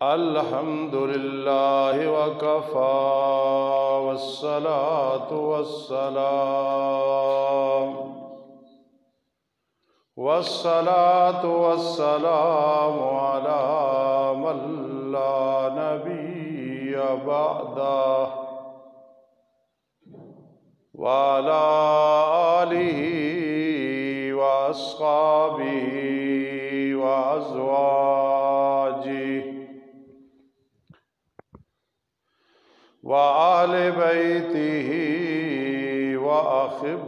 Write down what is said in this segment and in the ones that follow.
الحمد للہ وکفی والصلاة والسلام علی من لا نبی بعدہ وعلی آلہ واصحابہ وازواجہ وآل بیتہ وأحبائہ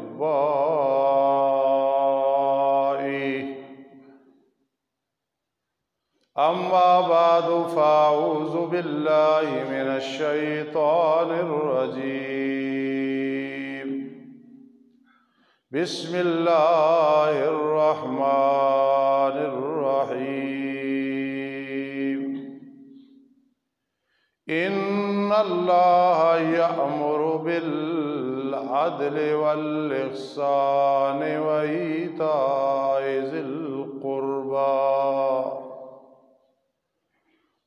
اما بعد فاعوذ باللہ من الشیطان الرجیم بسم اللہ الرحمن الرحیم ان اللہ یأمر بالعدل والإحسان وإیتاء ذی القربى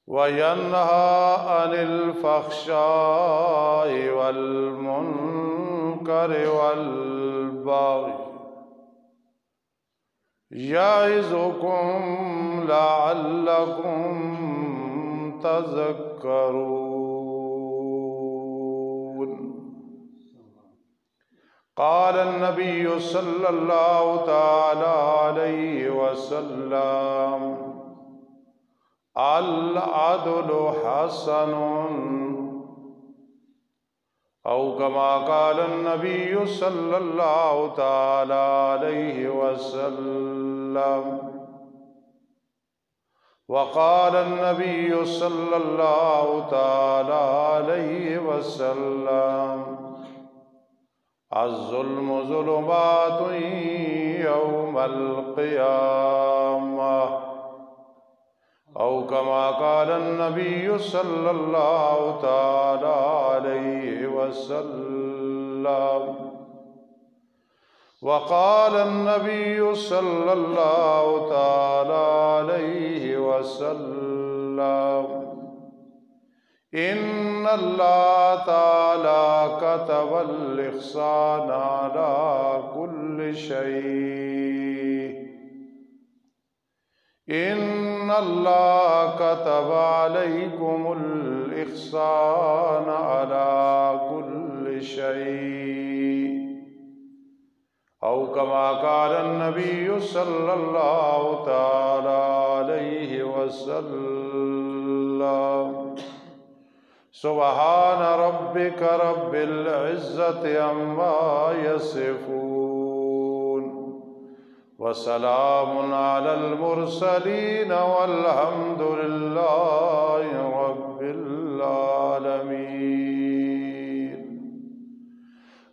وینہی عن الفحشاء والمنکر والبغی یعظکم لعلکم تذکرون قال النبی صلی اللہ تعالی علیہ وسلم العدل حسن او کما قال النبی صلی اللہ تعالی علیہ وسلم وقال النبی صلی اللہ تعالی علیہ وسلم الظلم ظلمات یوم القیامہ او کما قال النبی صلی اللہ تعالی علیہ وسلم وقال النبی صلی اللہ تعالی علیہ وسلم ان اللہ تعالی كتب الإحسان على كل شيء ان اللہ كتب علیکم الإحسان على كل شيء او کما قال النبی صلی اللہ تعالی علیہ وسلم سبحان ربک رب العزت عما یصفون وسلام علی المرسلین والحمد للہ رب العالمین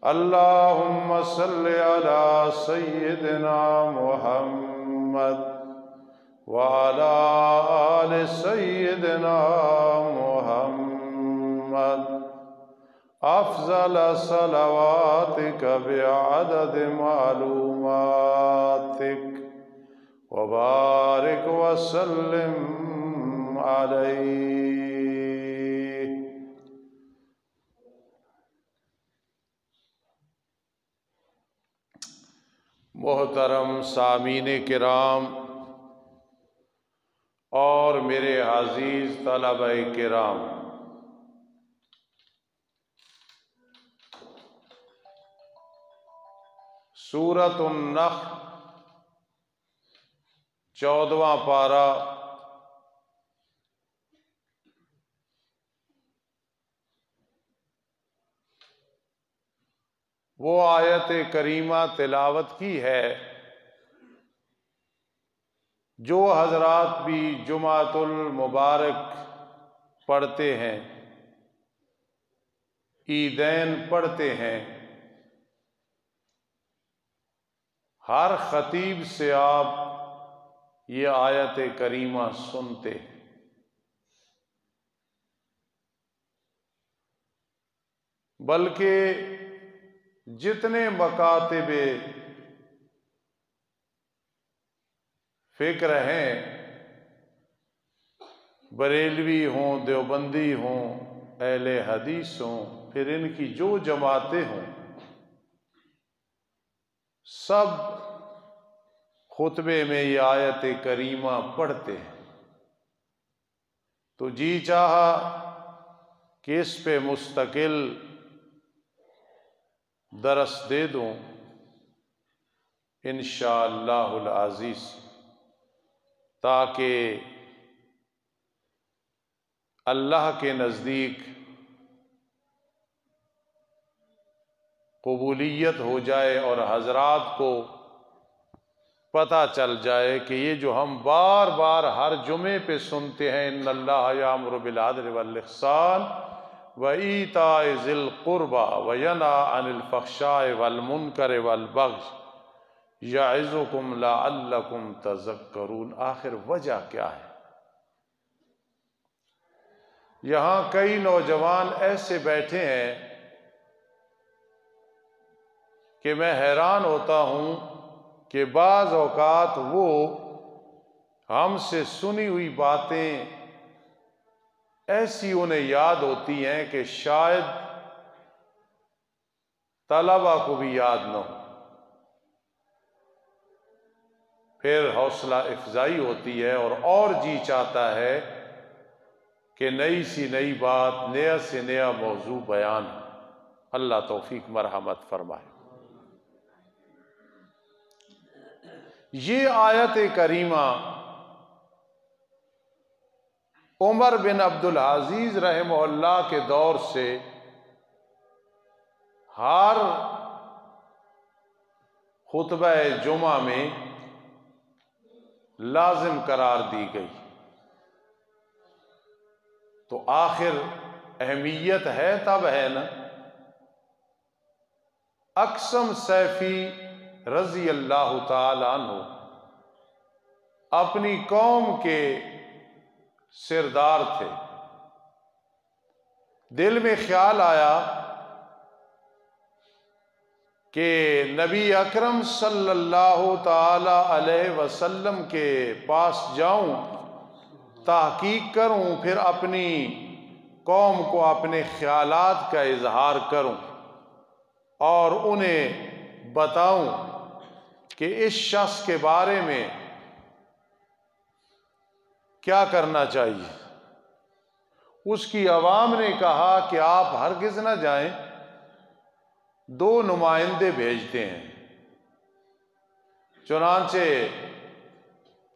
اللہم صل علی سیدنا محمد وعلی آل سیدنا محمد افضل صلواتک بعدد معلوماتک وبارک وسلم علیہ. محترم سامعین کرام اور میرے عزیز طلبہ کرام، سورۃ النحل 14واں پارہ وہ آیت کریمہ تلاوت کی ہے جو حضرات بھی جمعۃ المبارک پڑھتے ہیں، عیدین پڑھتے ہیں، ہر خطیب سے آپ یہ آیت کریمہ سنتے ہیں. بلکہ جتنے مکاتب فکر ہیں بریلوی ہوں، دیوبندی ہوں، اہل حدیث ہوں، پھر ان کی جو جماعتیں ہوں، سب خطبے میں یہ آیت کریمہ پڑھتے ہیں۔ تو جی چاہا کہ اس پہ مستقل درس دے دوں انشاءاللہ العزیز، تاکہ اللہ کے نزدیک قبولیت ہو جائے اور حضرات کو پتہ چل جائے کہ یہ جو ہم بار بار ہر جمعے پہ سنتے ہیں، ان اللہ یامر بالعدل والاحسان وایتاء ذی القربی وینہی عن الفحشاء والمنکر والبغی یعظکم لعلکم تذکرون، آخر وجہ کیا ہے؟ یہاں کئی نوجوان ایسے بیٹھے ہیں کہ میں حیران ہوتا ہوں کہ بعض اوقات وہ ہم سے سنی ہوئی باتیں ایسی انہیں یاد ہوتی ہیں کہ شاید طلبہ کو بھی یاد نہ ہو، پھر حوصلہ افزائی ہوتی ہے اور جی چاہتا ہے کہ نئی سی نئی بات، نیا سے نیا موضوع بیان ہو۔ اللہ توفیق مرحمت فرمائے۔ یہ آیت کریمہ عمر بن عبدالعزیز رحمہ اللہ کے دور سے ہر خطبہ جمعہ میں لازم قرار دی گئی، تو آخر اہمیت ہے تب ہے نا۔ اقسم سیفی رضی اللہ تعالی عنہ اپنی قوم کے سردار تھے۔ دل میں خیال آیا کہ نبی اکرم صلی اللہ تعالی علیہ وسلم کے پاس جاؤں، تحقیق کروں، پھر اپنی قوم کو اپنے خیالات کا اظہار کروں اور انہیں بتاؤں کہ اس شخص کے بارے میں کیا کرنا چاہیے۔ اس کی عوام نے کہا کہ آپ ہرگز نہ جائیں، 2 نمائندے بھیجتے ہیں۔ چنانچہ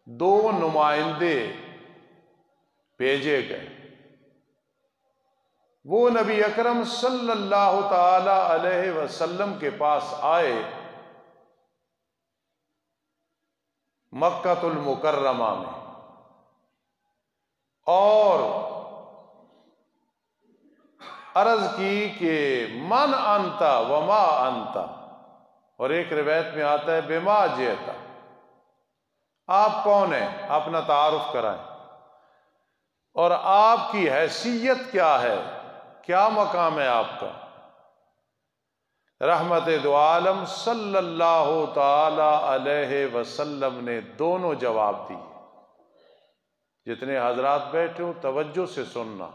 2 نمائندے بھیجے گئے۔ وہ نبی اکرم صلی اللہ تعالی علیہ وسلم کے پاس آئے مکہ المکرمہ میں، اور عرض کی کہ من انت وما انت، اور ایک روایت میں آتا ہے بما جئت، آپ کون ہیں، اپنا تعارف کرائیں، اور آپ کی حیثیت کیا ہے، کیا مقام ہے آپ کا۔ رحمت دو عالم صلی اللہ تعالی علیہ وسلم نے دونوں جواب دیے۔ جتنے حضرات بیٹھے ہو توجہ سے سننا،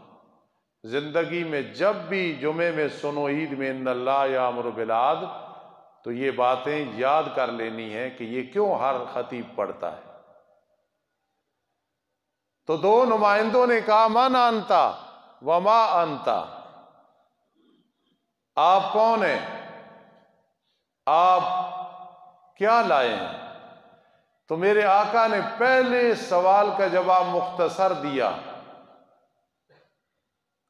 زندگی میں جب بھی جمعے میں سنو عید میں ان اللہ یامر بالعدل، تو یہ باتیں یاد کر لینی ہے کہ یہ کیوں ہر خطیب پڑھتا ہے۔ تو 2 نمائندوں نے کہا من انتا وما انتا، آپ کون ہیں، آپ کیا لائے ہیں۔ تو میرے آقا نے پہلے سوال کا جواب مختصر دیا،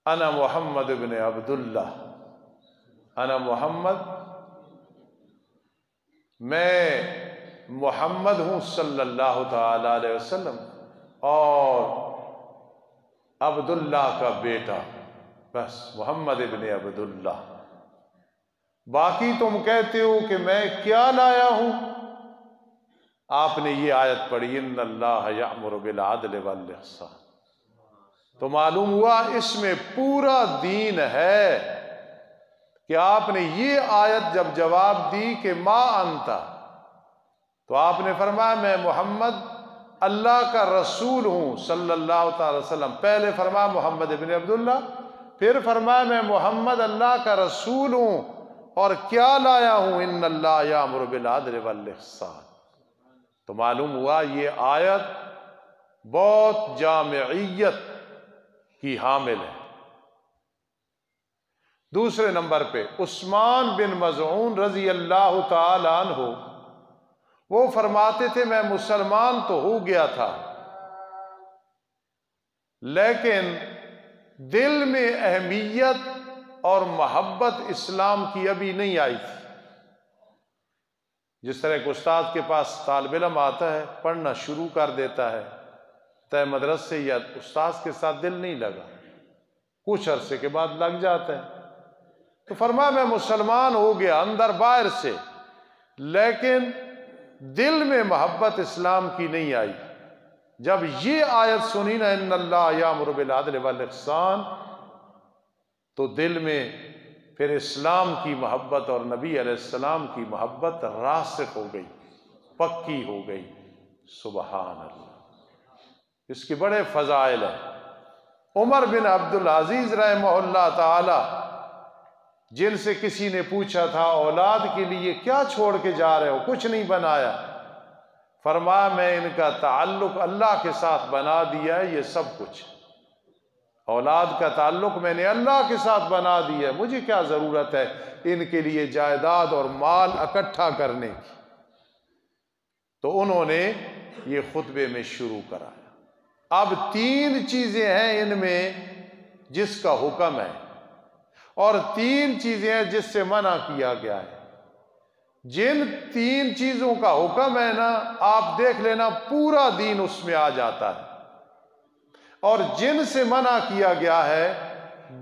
انا محمد بن عبداللہ، انا محمد، میں محمد ہوں صلی اللہ تعالی علیہ وسلم، اور عبداللہ کا بیٹا، بس محمد بن عبداللہ۔ باقی تم کہتے ہو کہ میں کیا لایا ہوں، آپ نے یہ آیت پڑھی ان اللہ یأمر بالعدل والاحسان، تو معلوم ہوا اس میں پورا دین ہے کہ آپ نے یہ آیت جب جواب دی کہ ما انتا، تو آپ نے فرمایا میں محمد اللہ کا رسول ہوں صلی اللہ تعالی وسلم. پہلے فرمایا محمد ابن عبداللہ، پھر فرمایا میں محمد اللہ کا رسول ہوں اور کیا لایا ہوں، ان اللہ یامر بالعدل والاحسان. تو معلوم ہوا یہ آیت بہت جامعیت کی حامل ہے. دوسرے نمبر پہ عثمان بن مظعون رضی اللہ تعالی عنہ، وہ فرماتے تھے میں مسلمان تو ہو گیا تھا لیکن دل میں اہمیت اور محبت اسلام کی ابھی نہیں آئی تھی. جس طرح ایک استاد کے پاس طالب علم آتا ہے، پڑھنا شروع کر دیتا ہے، طے مدرسے یا استاد کے ساتھ دل نہیں لگا، کچھ عرصے کے بعد لگ جاتا ہے. تو فرمایا میں مسلمان ہو گیا اندر باہر سے، لیکن دل میں محبت اسلام کی نہیں آئی. جب یہ آیت سنی نا ان اللہ یامر بالعدل والاحسان، تو دل میں پھر اسلام کی محبت اور نبی علیہ السلام کی محبت راسخ ہو گئی، پکی ہو گئی. سبحان اللہ، اس کے بڑے فضائل ہیں. عمر بن عبدالعزیز رحمہ اللہ تعالی، جن سے کسی نے پوچھا تھا اولاد کے لیے کیا چھوڑ کے جا رہے ہو، کچھ نہیں بنایا. فرمایا میں ان کا تعلق اللہ کے ساتھ بنا دیا ہے، یہ سب کچھ. اولاد کا تعلق میں نے اللہ کے ساتھ بنا دیا ہے، مجھے کیا ضرورت ہے ان کے لیے جائیداد اور مال اکٹھا کرنے کی. تو انہوں نے یہ خطبے میں شروع کرایا. اب 3 چیزیں ہیں ان میں جس کا حکم ہے، اور 3 چیزیں ہیں جس سے منع کیا گیا ہے. جن 3 چیزوں کا حکم ہے نا، آپ دیکھ لینا پورا دین اس میں آ جاتا ہے. اور جن سے منع کیا گیا ہے،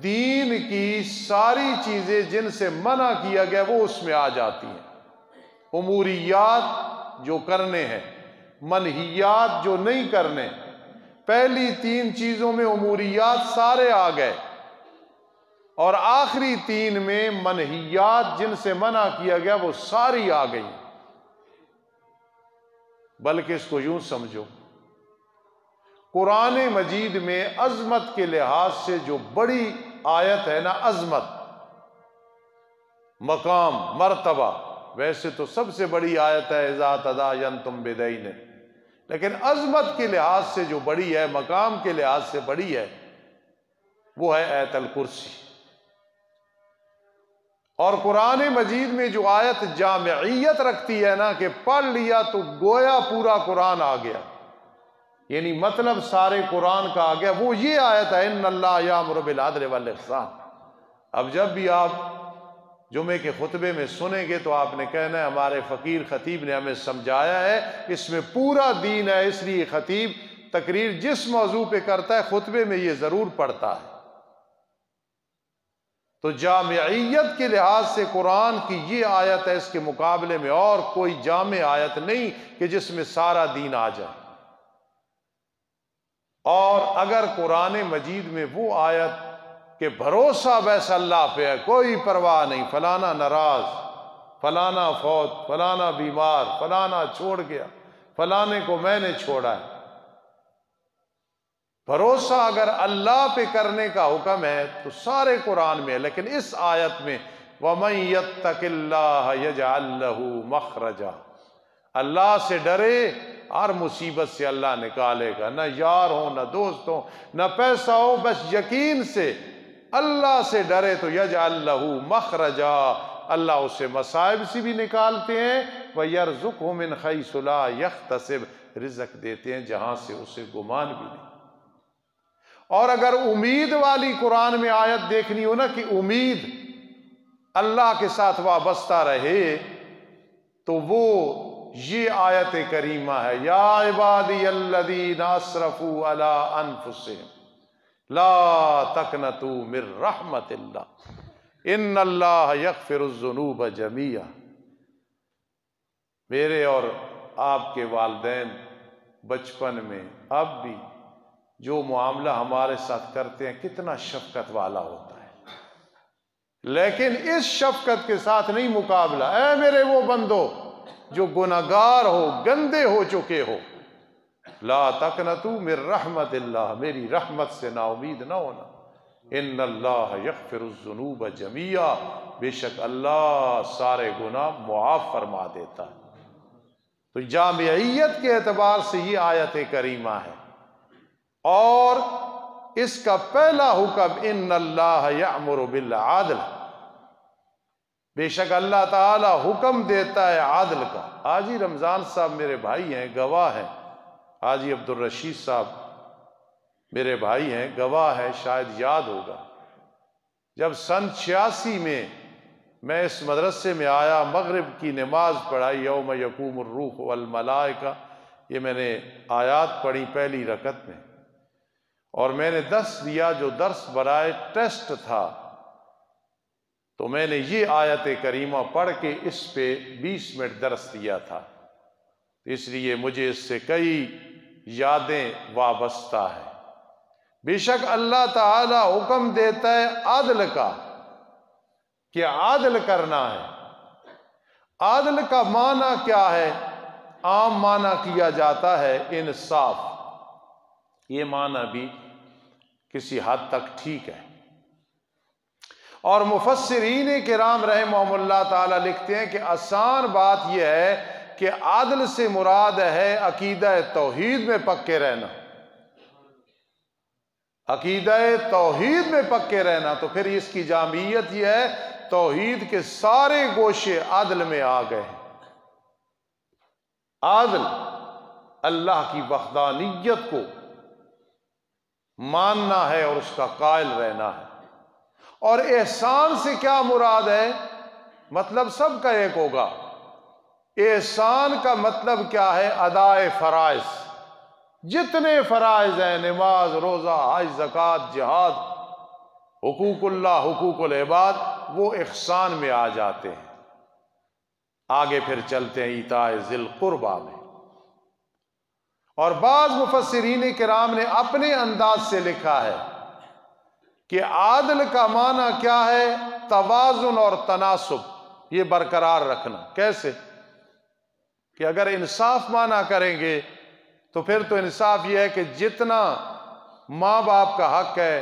دین کی ساری چیزیں جن سے منع کیا گیا وہ اس میں آ جاتی ہیں. اموریات جو کرنے ہیں، منہیات جو نہیں کرنے. پہلی 3 چیزوں میں اموریات سارے آ گئے، اور آخری 3 میں منہیات جن سے منع کیا گیا وہ ساری آ گئی. بلکہ اس کو یوں سمجھو، قرآن مجید میں عظمت کے لحاظ سے جو بڑی آیت ہے نا، عظمت، مقام، مرتبہ، ویسے تو سب سے بڑی آیت ہے اذا تداینتم بدین، لیکن عظمت کے لحاظ سے جو بڑی ہے، مقام کے لحاظ سے بڑی ہے، وہ ہے آیت الکرسی. اور قرآن مجید میں جو آیت جامعیت رکھتی ہے نا، کہ پڑھ لیا تو گویا پورا قرآن آ گیا، یعنی مطلب سارے قرآن کا آ گیا، وہ یہ آیت ہے ان اللہ یامر بالعدل والاحسان. اب جب بھی آپ جمعے کے خطبے میں سنیں گے تو آپ نے کہنا ہے ہمارے فقیر خطیب نے ہمیں سمجھایا ہے، اس میں پورا دین ہے. اس لیے خطیب تقریر جس موضوع پہ کرتا ہے خطبے میں یہ ضرور پڑھتا ہے. تو جامعیت کے لحاظ سے قرآن کی یہ آیت ہے، اس کے مقابلے میں اور کوئی جامع آیت نہیں کہ جس میں سارا دین آ جائے. اور اگر قرآن مجید میں وہ آیت کہ بھروسہ بس اللہ پہ ہے، کوئی پرواہ نہیں، فلانا ناراض، فلانا فوت، فلانا بیمار، فلانا چھوڑ گیا، فلانے کو میں نے چھوڑا ہے، بھروسہ اگر اللہ پہ کرنے کا حکم ہے تو سارے قرآن میں ہے. لیکن اس آیت میں وَمَن يَتَّقِ اللَّهَ يَجْعَل لَّهُ مَخْرَجًا، اللہ سے ڈرے، ہر مصیبت سے اللہ نکالے گا. نہ یار ہو، نہ دوست ہو، نہ پیسہ ہو، بس یقین سے اللہ سے ڈرے تو یجعل لہ مخرجا، اللہ اسے مصائب سے بھی نکالتے ہیں، وَيَرْزُقْهُ مِنْ حَيْثُ لَا يَحْتَسِبْ، رزق دیتے ہیں جہاں سے اسے گمان بھی نہیں. اور اگر امید والی قرآن میں آیت دیکھنی ہو نا کہ امید اللہ کے ساتھ وابستہ رہے، تو وہ یہ آیت کریمہ ہے، یا عبادی الذین اسرفوا علی انفسہم لا تقنطوا من رحمت اللہ ان اللہ یغفر الذنوب جمیعا. میرے اور آپ کے والدین بچپن میں، اب بھی جو معاملہ ہمارے ساتھ کرتے ہیں کتنا شفقت والا ہوتا ہے، لیکن اس شفقت کے ساتھ نہیں مقابلہ. اے میرے وہ بندو جو گناہگار ہو، گندے ہو چکے ہو، لا تقنطوا من رحمت اللہ، میری رحمت سے نا امید نہ ہونا، ان اللہ یغفر الذنوب جمیعا، بے شک اللہ سارے گناہ معاف فرما دیتا ہے۔ تو جامعیت کے اعتبار سے یہ آیت کریمہ ہے، اور اس کا پہلا حکم ان اللہ یأمر بالعدل، بے شک اللہ تعالی حکم دیتا ہے عدل کا۔ حاجی رمضان صاحب میرے بھائی ہیں، گواہ ہیں، حاجی عبدالرشید صاحب میرے بھائی ہیں، گواہ ہیں، شاید یاد ہوگا جب سن 86 میں اس مدرسے میں آیا، مغرب کی نماز پڑھائی، یوم یقوم الروح والملائکہ، یہ میں نے آیات پڑھی پہلی رکعت میں، اور میں نے درس دیا، جو درس برائے ٹیسٹ تھا، تو میں نے یہ آیت کریمہ پڑھ کے اس پہ 20 منٹ درس دیا تھا، اس لیے مجھے اس سے کئی یادیں وابستہ ہیں۔ بے شک اللہ تعالی حکم دیتا ہے عدل کا، کہ عدل کرنا ہے۔ عدل کا معنی کیا ہے؟ عام معنی کیا جاتا ہے انصاف، یہ معنی بھی کسی حد تک ٹھیک ہے، اور مفسرین کرام رحمہم اللہ تعالی لکھتے ہیں کہ آسان بات یہ ہے کہ عدل سے مراد ہے عقیدہ توحید میں پکے رہنا، عقیدہ توحید میں پکے رہنا۔ تو پھر اس کی جامعیت یہ ہے توحید کے سارے گوشے عدل میں آ گئے ہیں۔ عدل اللہ کی وحدانیت کو ماننا ہے اور اس کا قائل رہنا ہے۔ اور احسان سے کیا مراد ہے؟ مطلب سب کا ایک ہوگا۔ احسان کا مطلب کیا ہے؟ ادائے فرائض، جتنے فرائض ہیں، نماز، روزہ، حج، زکوٰۃ، جہاد، حقوق اللہ، حقوق العباد، وہ احسان میں آ جاتے ہیں۔ آگے پھر چلتے ہیں ایتاء ذی القربیٰ میں، اور بعض مفسرین کرام نے اپنے انداز سے لکھا ہے کہ عادل کا معنی کیا ہے؟ توازن اور تناسب، یہ برقرار رکھنا۔ کیسے؟ کہ اگر انصاف معنی کریں گے تو پھر تو انصاف یہ ہے کہ جتنا ماں باپ کا حق ہے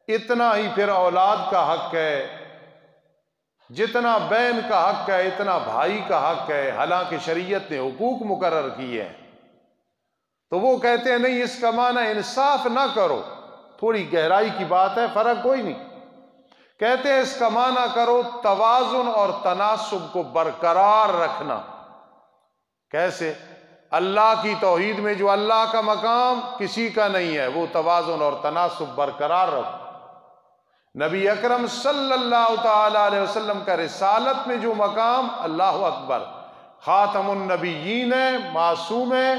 اتنا ہی پھر اولاد کا حق ہے، جتنا بہن کا حق ہے اتنا بھائی کا حق ہے، حالانکہ شریعت نے حقوق مقرر کیے ہیں۔ تو وہ کہتے ہیں نہیں، اس کا معنی انصاف نہ کرو، تھوڑی گہرائی کی بات ہے، فرق کوئی نہیں۔ کہتے ہیں اس کا معنی کرو توازن اور تناسب کو برقرار رکھنا۔ کیسے؟ اللہ کی توحید میں جو اللہ کا مقام کسی کا نہیں ہے، وہ توازن اور تناسب برقرار رکھو۔ نبی اکرم صلی اللہ تعالی علیہ وسلم کا رسالت میں جو مقام، اللہ اکبر، خاتم النبیین ہے، معصوم ہے،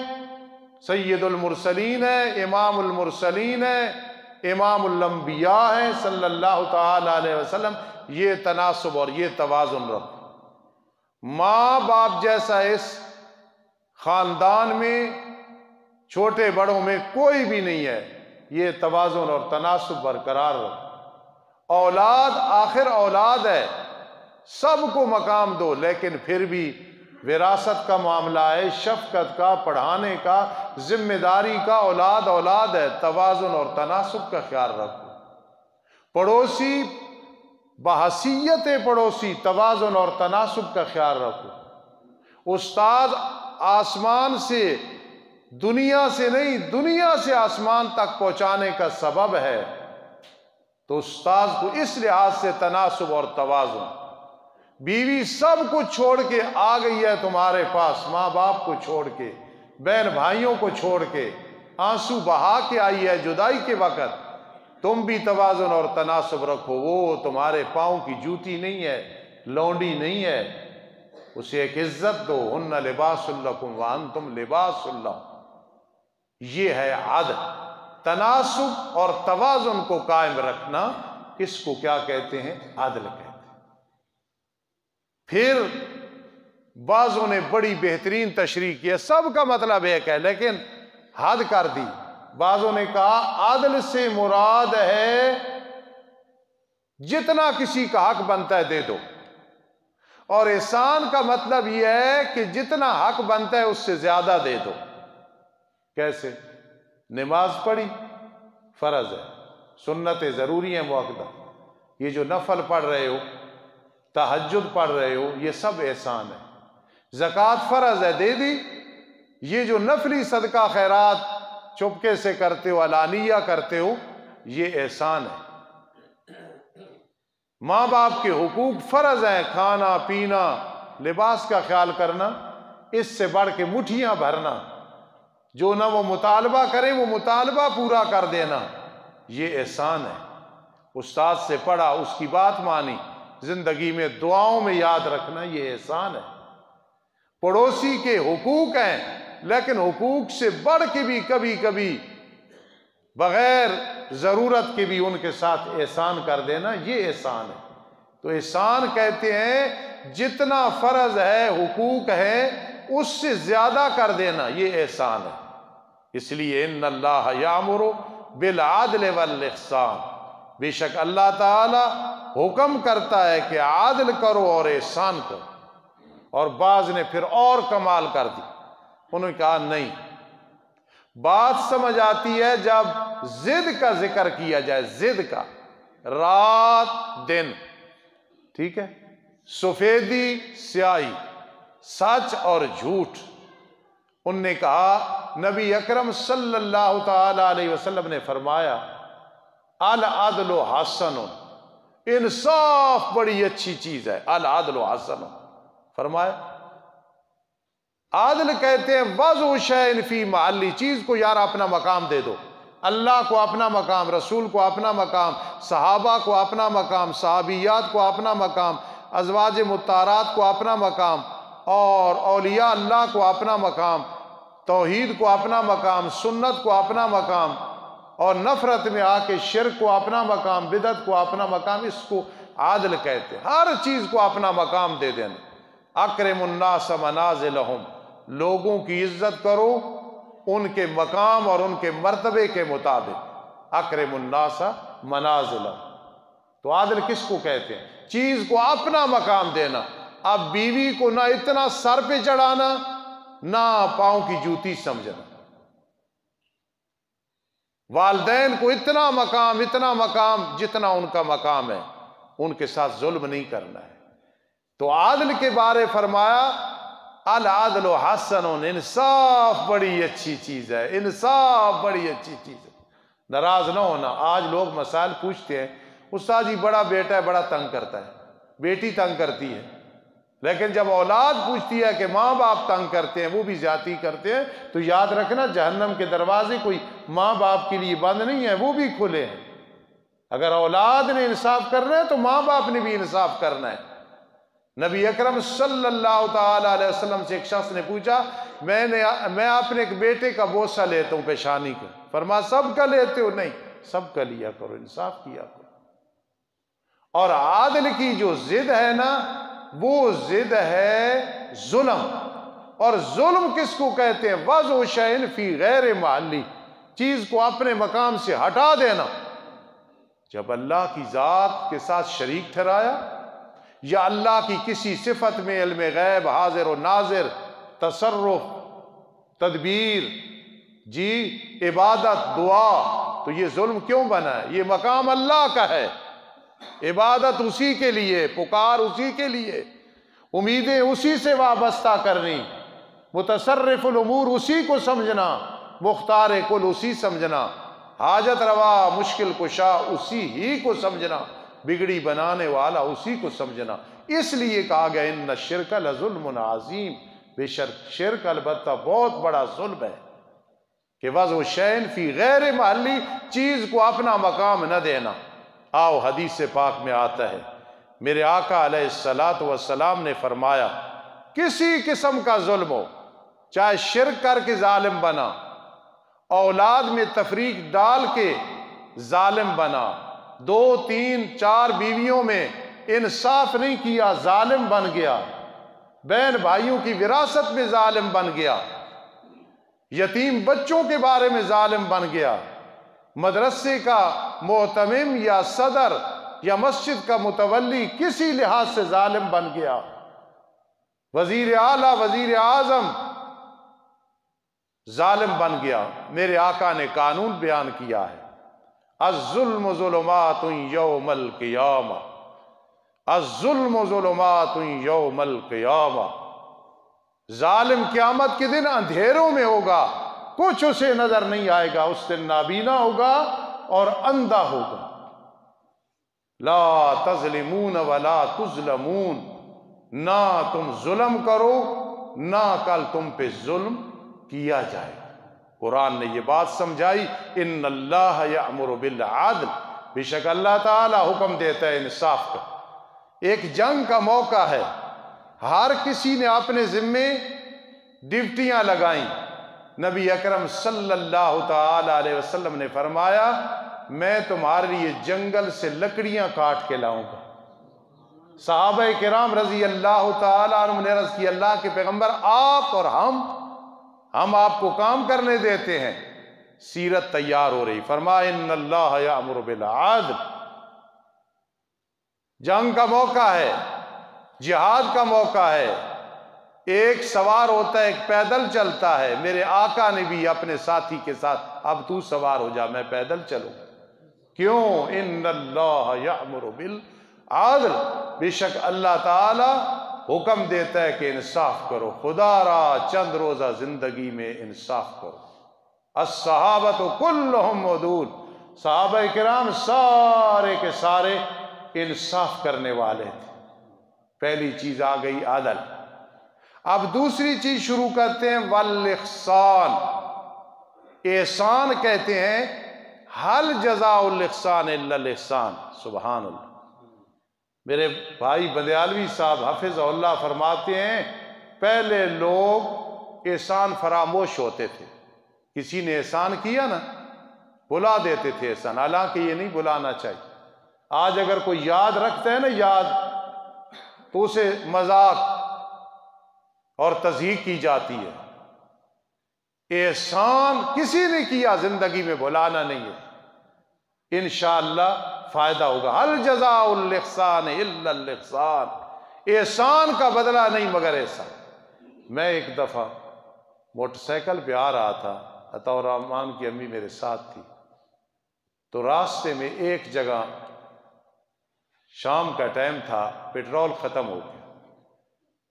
سید المرسلین ہے، امام المرسلین ہے، امام الانبیاء ہے صلی اللہ تعالی علیہ وسلم، یہ تناسب اور یہ توازن رکھو۔ ماں باپ جیسا اس خاندان میں چھوٹے بڑوں میں کوئی بھی نہیں ہے، یہ توازن اور تناسب برقرار رکھو۔ اولاد آخر اولاد ہے، سب کو مقام دو، لیکن پھر بھی وراثت کا معاملہ ہے، شفقت کا، پڑھانے کا، ذمہ داری کا، اولاد اولاد ہے، توازن اور تناسب کا خیال رکھو۔ پڑوسی بحیثیت پڑوسی، توازن اور تناسب کا خیال رکھو۔ استاد آسمان سے، دنیا سے نہیں، دنیا سے آسمان تک پہنچانے کا سبب ہے، تو استاد کو اس لحاظ سے تناسب اور توازن۔ بیوی سب کچھ چھوڑ کے آ گئی ہے تمہارے پاس، ماں باپ کو چھوڑ کے، بہن بھائیوں کو چھوڑ کے، آنسو بہا کے آئی ہے جدائی کے وقت، تم بھی توازن اور تناسب رکھو۔ وہ تمہارے پاؤں کی جوتی نہیں ہے، لونڈی نہیں ہے، اسے ایک عزت دو۔ ہن لباس لکم وانتم لباس لہن، یہ ہے عدل۔ تناسب اور توازن کو قائم رکھنا، اس کو کیا کہتے ہیں؟ عدل کہتے ہیں۔ پھر بعضوں نے بڑی بہترین تشریح کی ہے، سب کا مطلب ایک ہے لیکن حد کر دی۔ بعضوں نے کہا عدل سے مراد ہے جتنا کسی کا حق بنتا ہے دے دو، اور احسان کا مطلب یہ ہے کہ جتنا حق بنتا ہے اس سے زیادہ دے دو۔ کیسے؟ نماز پڑھی فرض ہے، سنت ضروری ہے مؤکدہ، یہ جو نفل پڑھ رہے ہو، تہجد پڑھ رہے ہو، یہ سب احسان ہے۔ زکوٰۃ فرض ہے، دے دی، یہ جو نفلی صدقہ خیرات چپکے سے کرتے ہو، علانیہ کرتے ہو، یہ احسان ہے۔ ماں باپ کے حقوق فرض ہیں، کھانا پینا، لباس کا خیال کرنا، اس سے بڑھ کے مٹھیاں بھرنا، جو نہ وہ مطالبہ کرے وہ مطالبہ پورا کر دینا، یہ احسان ہے۔ استاد سے پڑھا، اس کی بات مانی، زندگی میں دعاؤں میں یاد رکھنا، یہ احسان ہے۔ پڑوسی کے حقوق ہیں، لیکن حقوق سے بڑھ کے بھی کبھی کبھی بغیر ضرورت کے بھی ان کے ساتھ احسان کر دینا، یہ احسان ہے۔ تو احسان کہتے ہیں جتنا فرض ہے، حقوق ہے، اس سے زیادہ کر دینا، یہ احسان ہے۔ اس لیے ان اللہ یامر بالعدل والاحسان، بے شک اللہ تعالی حکم کرتا ہے کہ عادل کرو اور احسان کرو۔ اور بعض نے پھر اور کمال کر دی، انہوں نے کہا نہیں، بات سمجھ آتی ہے جب ضد کا ذکر کیا جائے، ضد کا، رات دن، ٹھیک ہے، سفیدی سیاہی، سچ اور جھوٹ۔ ان نے کہا نبی اکرم صلی اللہ تعالی علیہ وسلم نے فرمایا العدل حسن، انصاف بڑی اچھی چیز ہے، العدل حسن، فرمایا عادل کہتے ہیں وضع شیء فی محلی، چیز کو یار اپنا مقام دے دو، اللہ کو اپنا مقام، رسول کو اپنا مقام، صحابہ کو اپنا مقام، صحابیات کو اپنا مقام، ازواج مطہرات کو اپنا مقام، اور اولیاء اللہ کو اپنا مقام، توحید کو اپنا مقام، سنت کو اپنا مقام، اور نفرت میں آ کے شرک کو اپنا مقام، بدعت کو اپنا مقام، اس کو عادل کہتے ہیں۔ ہر چیز کو اپنا مقام دے دینا۔ اکرم الناس منازلہم، لوگوں کی عزت کرو ان کے مقام اور ان کے مرتبے کے مطابق، اکرم الناس منازلہم۔ تو عادل کس کو کہتے ہیں؟ چیز کو اپنا مقام دینا۔ اب بیوی کو نہ اتنا سر پہ چڑھانا، نہ پاؤں کی جوتی سمجھنا، والدین کو اتنا مقام جتنا ان کا مقام ہے، ان کے ساتھ ظلم نہیں کرنا ہے۔ تو عادل کے بارے فرمایا العدل حسن، انصاف بڑی اچھی چیز ہے، انصاف بڑی اچھی چیز ہے۔ ناراض نہ ہونا۔ آج لوگ مسائل پوچھتے ہیں، استاد جی بڑا بیٹا ہے بڑا تنگ کرتا ہے، بیٹی تنگ کرتی ہے، لیکن جب اولاد پوچھتی ہے کہ ماں باپ تنگ کرتے ہیں، وہ بھی زیادتی کرتے ہیں، تو یاد رکھنا جہنم کے دروازے کوئی ماں باپ کے لیے بند نہیں ہے، وہ بھی کھلے ہیں۔ اگر اولاد نے انصاف کرنا ہے تو ماں باپ نے بھی انصاف کرنا ہے۔ نبی اکرم صلی اللہ تعالی علیہ وسلم سے ایک شخص نے پوچھا، میں اپنے ایک بیٹے کا بوسہ لیتا ہوں پیشانی کا، فرمایا سب کا لیتے ہو؟ نہیں، سب کا لیا کرو، انصاف کیا کرو۔ اور عادل کی جو ضد ہے نا، وہ ضد ہے ظلم۔ اور ظلم کس کو کہتے ہیں؟ وضع شیء فی غیر محلی، چیز کو اپنے مقام سے ہٹا دینا۔ جب اللہ کی ذات کے ساتھ شریک ٹھہرایا، یا اللہ کی کسی صفت میں علم غیب، حاضر و ناظر، تصرف، تدبیر، عبادت، دعا، تو یہ ظلم کیوں بنا ہے؟ یہ مقام اللہ کا ہے، عبادت اسی کے لیے، پکار اسی کے لیے، امیدیں اسی سے وابستہ کرنی، متصرف الامور اسی کو سمجھنا، مختار کل اسی سمجھنا، حاجت روا مشکل کشا اسی ہی کو سمجھنا، بگڑی بنانے والا اسی کو سمجھنا۔ اس لیے کہا گیا ان الشرک لظلم عظیم، بے شک شرک البتہ بہت بڑا ظلم ہے، کہ وضع شیء فی غیر محلی، چیز کو اپنا مقام نہ دینا۔ آؤ حدیث پاک میں آتا ہے، میرے آقا علیہ الصلاۃ والسلام نے فرمایا کسی قسم کا ظلم ہو، چاہے شرک کر کے ظالم بنا، اولاد میں تفریق ڈال کے ظالم بنا، 2 3 4 بیویوں میں انصاف نہیں کیا، ظالم بن گیا، بہن بھائیوں کی وراثت میں ظالم بن گیا، یتیم بچوں کے بارے میں ظالم بن گیا، مدرسے کا محتمم یا صدر یا مسجد کا متولی کسی لحاظ سے ظالم بن گیا، وزیر اعلیٰ، وزیر اعظم، ظالم بن گیا۔ میرے آقا نے قانون بیان کیا ہے، الظلم ظلمات یوم القیامہ، الظلم ظلمات یوم القیامہ۔ ظالم قیامت کے دن اندھیروں میں ہوگا، کچھ اسے نظر نہیں آئے گا، اس دن نابینا ہوگا اور اندھا ہوگا۔ لا تظلمون ولا تظلمون، نہ تم ظلم کرو نہ کل تم پہ ظلم کیا جائے۔ قرآن نے یہ بات سمجھائی، ان اللہ یأمر بالعدل، بے شک اللہ تعالی حکم دیتا ہے انصاف کا۔ ایک جنگ کا موقع ہے، ہر کسی نے اپنے ذمے ڈیوٹیاں لگائیں۔ نبی اکرم صلی اللہ تعالی علیہ وسلم نے فرمایا، میں تمہارے لیے جنگل سے لکڑیاں کاٹ کے لاؤں گا۔ صحابہ کرام رضی اللہ تعالی عنہم نے عرض کی، اللہ کے پیغمبر آپ اور ہم آپ کو کام کرنے دیتے ہیں۔ سیرت تیار ہو رہی، فرمایا ان اللہ یأمر بالعدل۔ جنگ کا موقع ہے، جہاد کا موقع ہے، ایک سوار ہوتا ہے ایک پیدل چلتا ہے۔ میرے آقا نے بھی اپنے ساتھی کے ساتھ، اب تو سوار ہو جا میں پیدل چلوں۔ کیوں؟ ان اللہ یأمر بالعدل، بے شک اللہ تعالی حکم دیتا ہے کہ انصاف کرو، خدا را چند روزہ زندگی میں انصاف کرو۔ الصحابۃ کلہم عدول، صحابہ کرام سارے کے سارے انصاف کرنے والے تھے۔ پہلی چیز آ گئی عدل۔ اب دوسری چیز شروع کرتے ہیں، والاحسان۔ احسان کہتے ہیں، حل جزاء الاحسان الا الاحسان، سبحان اللہ۔ میرے بھائی بندیالوی صاحب حفظہ اللہ فرماتے ہیں، پہلے لوگ احسان فراموش ہوتے تھے، کسی نے احسان کیا نا بلا دیتے تھے احسان، حالانکہ یہ نہیں بلانا چاہیے۔ آج اگر کوئی یاد رکھتا ہے نا یاد، تو اسے مذاق اور تضحیک کی جاتی ہے۔ احسان کسی نے کیا زندگی میں بھلانا نہیں ہے، انشاءاللہ فائدہ ہوگا۔ حل جزاء الاحسان الا الاحسان، احسان کا بدلہ نہیں مگر احسان۔ میں ایک دفعہ موٹر سائیکل پہ آ رہا تھا، عطا الرحمن کی امی میرے ساتھ تھی، تو راستے میں ایک جگہ شام کا ٹائم تھا، پیٹرول ختم ہو گیا۔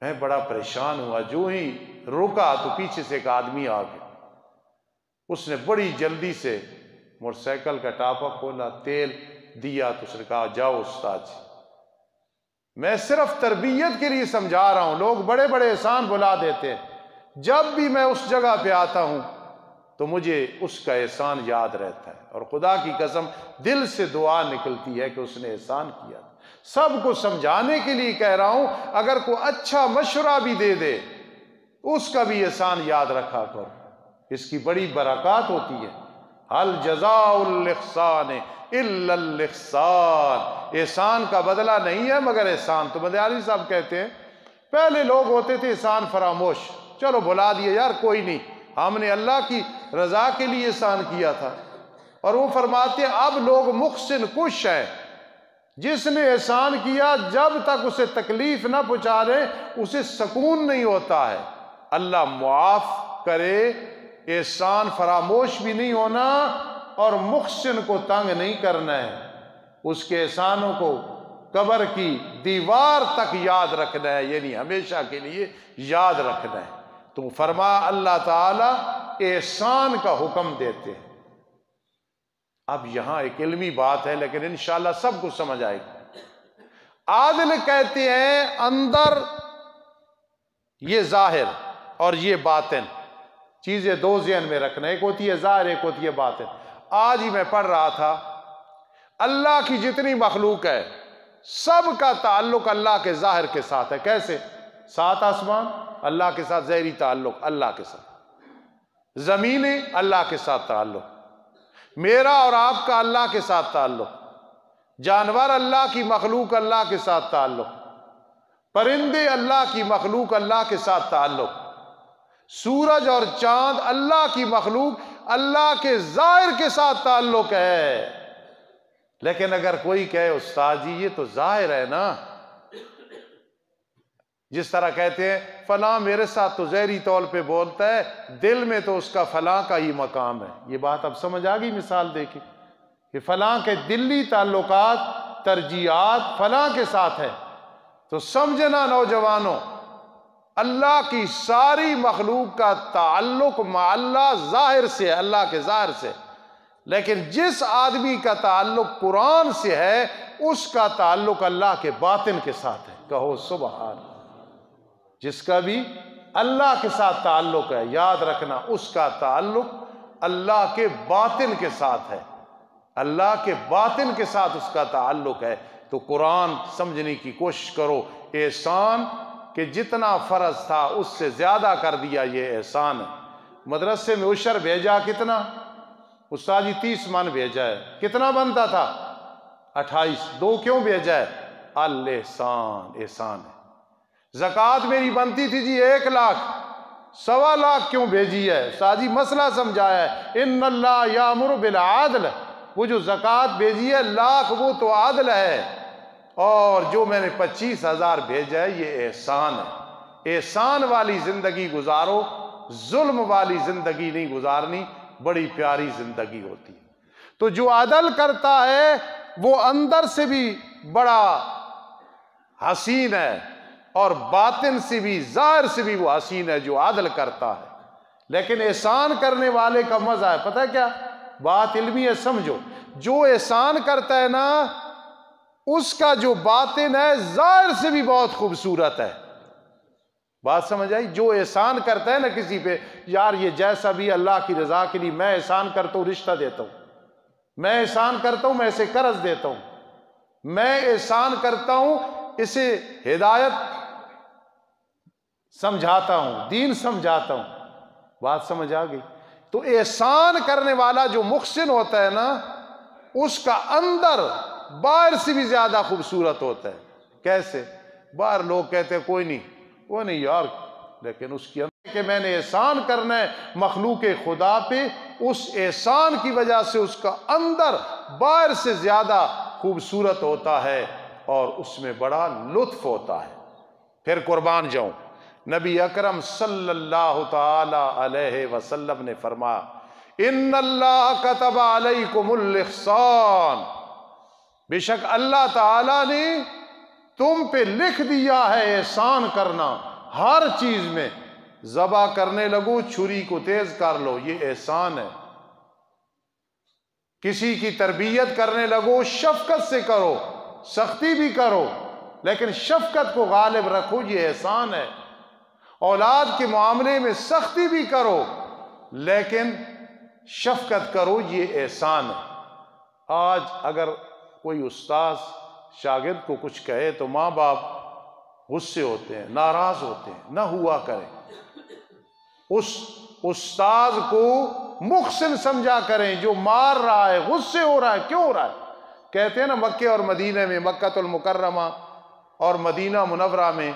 میں بڑا پریشان ہوا، جو ہی رکا تو پیچھے سے ایک آدمی آ گیا، اس نے بڑی جلدی سے موٹر سائیکل کا ٹاپا کھولا، تیل دیا، تو اس نے کہا جاؤ استاد جی۔ میں صرف تربیت کے لیے سمجھا رہا ہوں، لوگ بڑے بڑے احسان بلا دیتے ہیں۔ جب بھی میں اس جگہ پہ آتا ہوں تو مجھے اس کا احسان یاد رہتا ہے، اور خدا کی قسم دل سے دعا نکلتی ہے کہ اس نے احسان کیا۔ سب کو سمجھانے کے لیے کہہ رہا ہوں، اگر کوئی اچھا مشورہ بھی دے دے اس کا بھی احسان یاد رکھا کرو، اس کی بڑی برکات ہوتی ہے۔ حل جزاء الاحسان الا الاحسان، احسان کا بدلہ نہیں ہے مگر احسان۔ تو مدیالی صاحب کہتے ہیں، پہلے لوگ ہوتے تھے احسان فراموش، چلو بھلا دیا یار کوئی نہیں، ہم نے اللہ کی رضا کے لیے احسان کیا تھا۔ اور وہ فرماتے ہیں اب لوگ محسن کش ہیں، جس نے احسان کیا جب تک اسے تکلیف نہ پہنچا دے اسے سکون نہیں ہوتا ہے۔ اللہ معاف کرے، احسان فراموش بھی نہیں ہونا اور محسن کو تنگ نہیں کرنا ہے، اس کے احسانوں کو قبر کی دیوار تک یاد رکھنا ہے، یعنی ہمیشہ کے لیے یاد رکھنا ہے۔ تو فرما اللہ تعالی احسان کا حکم دیتے ہیں۔ اب یہاں ایک علمی بات ہے لیکن انشاءاللہ سب کو سمجھ آئے گی۔ عادل کہتے ہیں اندر یہ ظاہر اور یہ باطن، چیزیں دو ذہن میں رکھنا، ایک ہوتی ہے ظاہر ایک ہوتی ہے باطن۔ آج ہی میں پڑھ رہا تھا، اللہ کی جتنی مخلوق ہے سب کا تعلق اللہ کے ظاہر کے ساتھ ہے۔ کیسے؟ سات آسمان اللہ کے ساتھ ظاہری تعلق، اللہ کے ساتھ زمینیں اللہ کے ساتھ تعلق، میرا اور آپ کا اللہ کے ساتھ تعلق، جانور اللہ کی مخلوق اللہ کے ساتھ تعلق، پرندے اللہ کی مخلوق اللہ کے ساتھ تعلق، سورج اور چاند اللہ کی مخلوق اللہ کے ظاہر کے ساتھ تعلق ہے۔ لیکن اگر کوئی کہے استاد جی یہ تو ظاہر ہے نا، جس طرح کہتے ہیں فلاں میرے ساتھ تو ظاہری طور پہ بولتا ہے، دل میں تو اس کا فلاں کا ہی مقام ہے۔ یہ بات اب سمجھ آ گئی مثال دے کے کہ فلاں کے دلی تعلقات، ترجیحات فلاں کے ساتھ ہے۔ تو سمجھنا نوجوانوں، اللہ کی ساری مخلوق کا تعلق مع اللہ ظاہر سے ہے، اللہ کے ظاہر سے، لیکن جس آدمی کا تعلق قرآن سے ہے اس کا تعلق اللہ کے باطن کے ساتھ ہے۔ کہو سبحان اللہ۔ جس کا بھی اللہ کے ساتھ تعلق ہے، یاد رکھنا اس کا تعلق اللہ کے باطن کے ساتھ ہے، اللہ کے باطن کے ساتھ اس کا تعلق ہے۔ تو قرآن سمجھنے کی کوشش کرو۔ احسان کہ جتنا فرض تھا اس سے زیادہ کر دیا، یہ احسان ہے۔ مدرسے میں عشر بھیجا کتنا؟ استاد جی 30 من بھیجا ہے، کتنا بنتا تھا؟ 28، 2 کیوں بھیجا ہے؟ الاحسان، احسان ہے۔ زکوٰۃ میری بنتی تھی جی 1 لاکھ، 1.25 لاکھ کیوں بھیجی ہے؟ استاد جی مسئلہ سمجھایا ہے، ان اللہ یامر بالعدل، وہ جو زکوٰۃ بھیجی ہے لاکھ وہ تو عدل ہے، اور جو میں نے 25,000 بھیجا ہے یہ احسان ہے۔ احسان والی زندگی گزارو، ظلم والی زندگی نہیں گزارنی، بڑی پیاری زندگی ہوتی ہے۔ تو جو عدل کرتا ہے وہ اندر سے بھی بڑا حسین ہے، اور باطن سے بھی، ظاہر سے بھی وہ حسین ہے جو عدل کرتا ہے۔ لیکن احسان کرنے والے کا مزہ ہے، پتہ ہے کیا بات علمی ہے؟ سمجھو، جو احسان کرتا ہے نا اس کا جو باطن ہے ظاہر سے بھی بہت خوبصورت ہے۔ بات سمجھ آئی؟ جو احسان کرتا ہے نا کسی پہ، یار یہ جیسا بھی اللہ کی رضا کے لیے، میں احسان کرتا ہوں رشتہ دیتا ہوں، میں احسان کرتا ہوں میں اسے قرض دیتا ہوں، میں احسان کرتا ہوں اسے ہدایت سمجھاتا ہوں، دین سمجھاتا ہوں۔ بات سمجھ آ گئی؟ تو احسان کرنے والا جو محسن ہوتا ہے نا اس کا اندر باہر سے بھی زیادہ خوبصورت ہوتا ہے۔ کیسے؟ باہر لوگ کہتے ہیں کوئی نہیں، وہ نہیں یار، لیکن اس کی اندر کہ میں نے احسان کرنا ہے مخلوق خدا پہ، اس احسان کی وجہ سے اس کا اندر باہر سے زیادہ خوبصورت ہوتا ہے اور اس میں بڑا لطف ہوتا ہے۔ پھر قربان جاؤں، نبی اکرم صلی اللہ تعالی علیہ وسلم نے فرمایا ان اللہ کتب علیکم الاحسان، بے شک اللہ تعالی نے تم پہ لکھ دیا ہے احسان کرنا، ہر چیز میں۔ ذبح کرنے لگو چھری کو تیز کر لو، یہ احسان ہے۔ کسی کی تربیت کرنے لگو شفقت سے کرو، سختی بھی کرو لیکن شفقت کو غالب رکھو، یہ احسان ہے۔ اولاد کے معاملے میں سختی بھی کرو لیکن شفقت کرو، یہ احسان ہے۔ آج اگر کوئی استاذ شاگرد کو کچھ کہے تو ماں باپ غصے ہوتے ہیں، ناراض ہوتے ہیں، نہ ہوا کریں۔ اس استاذ کو محسن سمجھا کریں، جو مار رہا ہے غصے ہو رہا ہے، کیوں ہو رہا ہے؟ کہتے ہیں نا مکہ اور مدینہ میں، مکہ المکرمہ اور مدینہ منورہ میں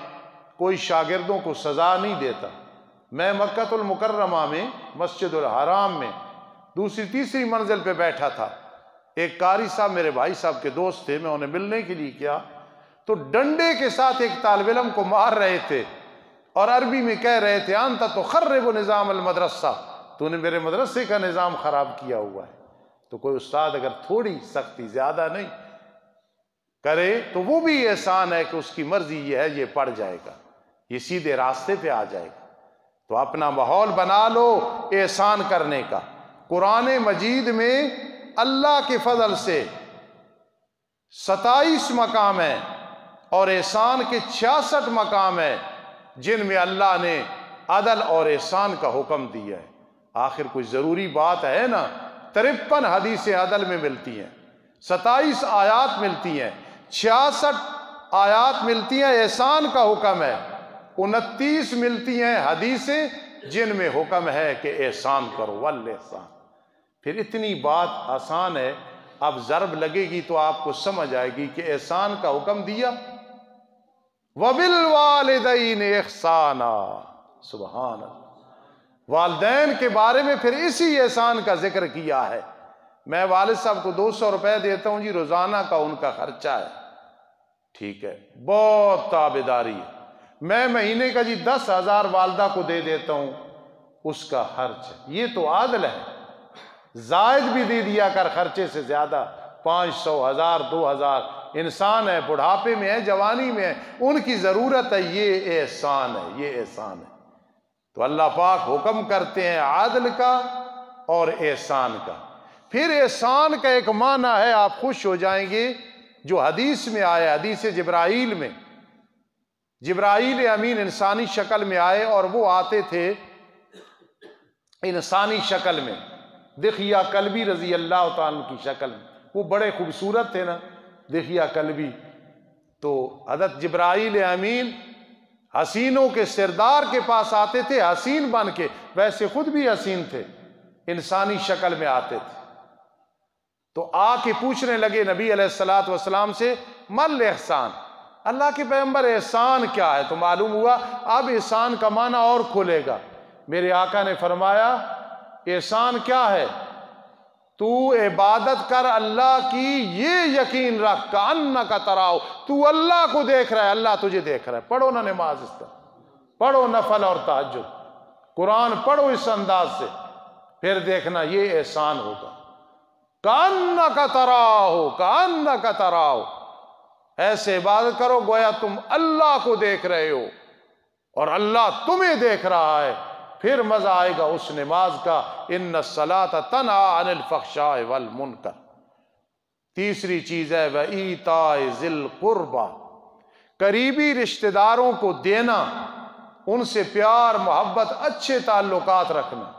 کوئی شاگردوں کو سزا نہیں دیتا۔ میں مکہ المکرمہ میں مسجد الحرام میں دوسری تیسری منزل پہ بیٹھا تھا، ایک قاری صاحب میرے بھائی صاحب کے دوست تھے، میں انہیں ملنے کے لیے کیا تو ڈنڈے کے ساتھ ایک طالب علم کو مار رہے تھے اور عربی میں کہہ رہے تھے انت تخرب نظام المدرسہ، تو نے میرے مدرسے کا نظام خراب کیا ہوا ہے۔ تو کوئی استاد اگر تھوڑی سختی زیادہ نہیں کرے تو وہ بھی احسان ہے کہ اس کی مرضی یہ ہے یہ پڑ جائے گا، یہ سیدھے راستے پہ آ جائے گا۔ تو اپنا ماحول بنا لو احسان کرنے کا۔ قرآن مجید میں اللہ کے فضل سے 27 مقام ہیں اور احسان کے 66 مقام ہیں جن میں اللہ نے عدل اور احسان کا حکم دیا ہے۔ آخر کوئی ضروری بات ہے نا، 53 حدیثیں عدل میں ملتی ہیں، 27 آیات ملتی ہیں، 66 آیات ملتی ہیں احسان کا حکم ہے، 29 ملتی ہیں حدیثیں جن میں حکم ہے کہ احسان کرو، والاحسان۔ پھر اتنی بات آسان ہے، اب ضرب لگے گی تو آپ کو سمجھ آئے گی کہ احسان کا حکم دیا، وَبِالْوَالِدَيْنِ إِحْسَانًا، سبحان اللہ۔ والدین کے بارے میں پھر اسی احسان کا ذکر کیا ہے۔ میں والد صاحب کو 200 روپے دیتا ہوں جی، روزانہ کا ان کا خرچہ ہے، ٹھیک ہے، بہت تابعداری ہے، میں مہینے کا جی 10,000 والدہ کو دے دیتا ہوں، اس کا خرچ، یہ تو عادل ہے، زائد بھی دے دیا کر خرچے سے زیادہ، 500، 1000، 2000، انسان ہے، بڑھاپے میں ہے، جوانی میں ہے، ان کی ضرورت ہے، یہ احسان ہے، یہ احسان ہے۔ تو اللہ پاک حکم کرتے ہیں عادل کا اور احسان کا۔ پھر احسان کا ایک معنی ہے، آپ خوش ہو جائیں گے، جو حدیث میں آیا، حدیث جبرائیل میں، جبرائیل امین انسانی شکل میں آئے، اور وہ آتے تھے انسانی شکل میں، دحیہ کلبی رضی اللہ تعالیٰ کی شکل میں، وہ بڑے خوبصورت تھے نا دحیہ کلبی۔ تو حضرت جبرائیل امین حسینوں کے سردار کے پاس آتے تھے حسین بن کے، ویسے خود بھی حسین تھے، انسانی شکل میں آتے تھے۔ تو آ کے پوچھنے لگے نبی علیہ السلام سے، مل احسان، اللہ کے پیغمبر احسان کیا ہے؟ تو معلوم ہوا اب احسان کا معنی اور کھلے گا۔ میرے آقا نے فرمایا احسان کیا ہے؟ تو عبادت کر اللہ کی، یہ یقین رکھ کأنک تراہ، تو اللہ کو دیکھ رہا ہے، اللہ تجھے دیکھ رہا ہے۔ پڑھو نا نماز اس طرح، پڑھو نفل اور تہجد، قرآن پڑھو اس انداز سے، پھر دیکھنا یہ احسان ہوگا۔ کأنک تراہ، کأنک تراہ، ایسے عبادت کرو گویا تم اللہ کو دیکھ رہے ہو اور اللہ تمہیں دیکھ رہا ہے، پھر مزہ آئے گا اس نماز کا۔ ان الصلاۃ تنہی عن الفحشاء والمنکر۔ تیسری چیز ہے وایتاء ذی القربی، قریبی رشتہ داروں کو دینا، ان سے پیار محبت اچھے تعلقات رکھنا۔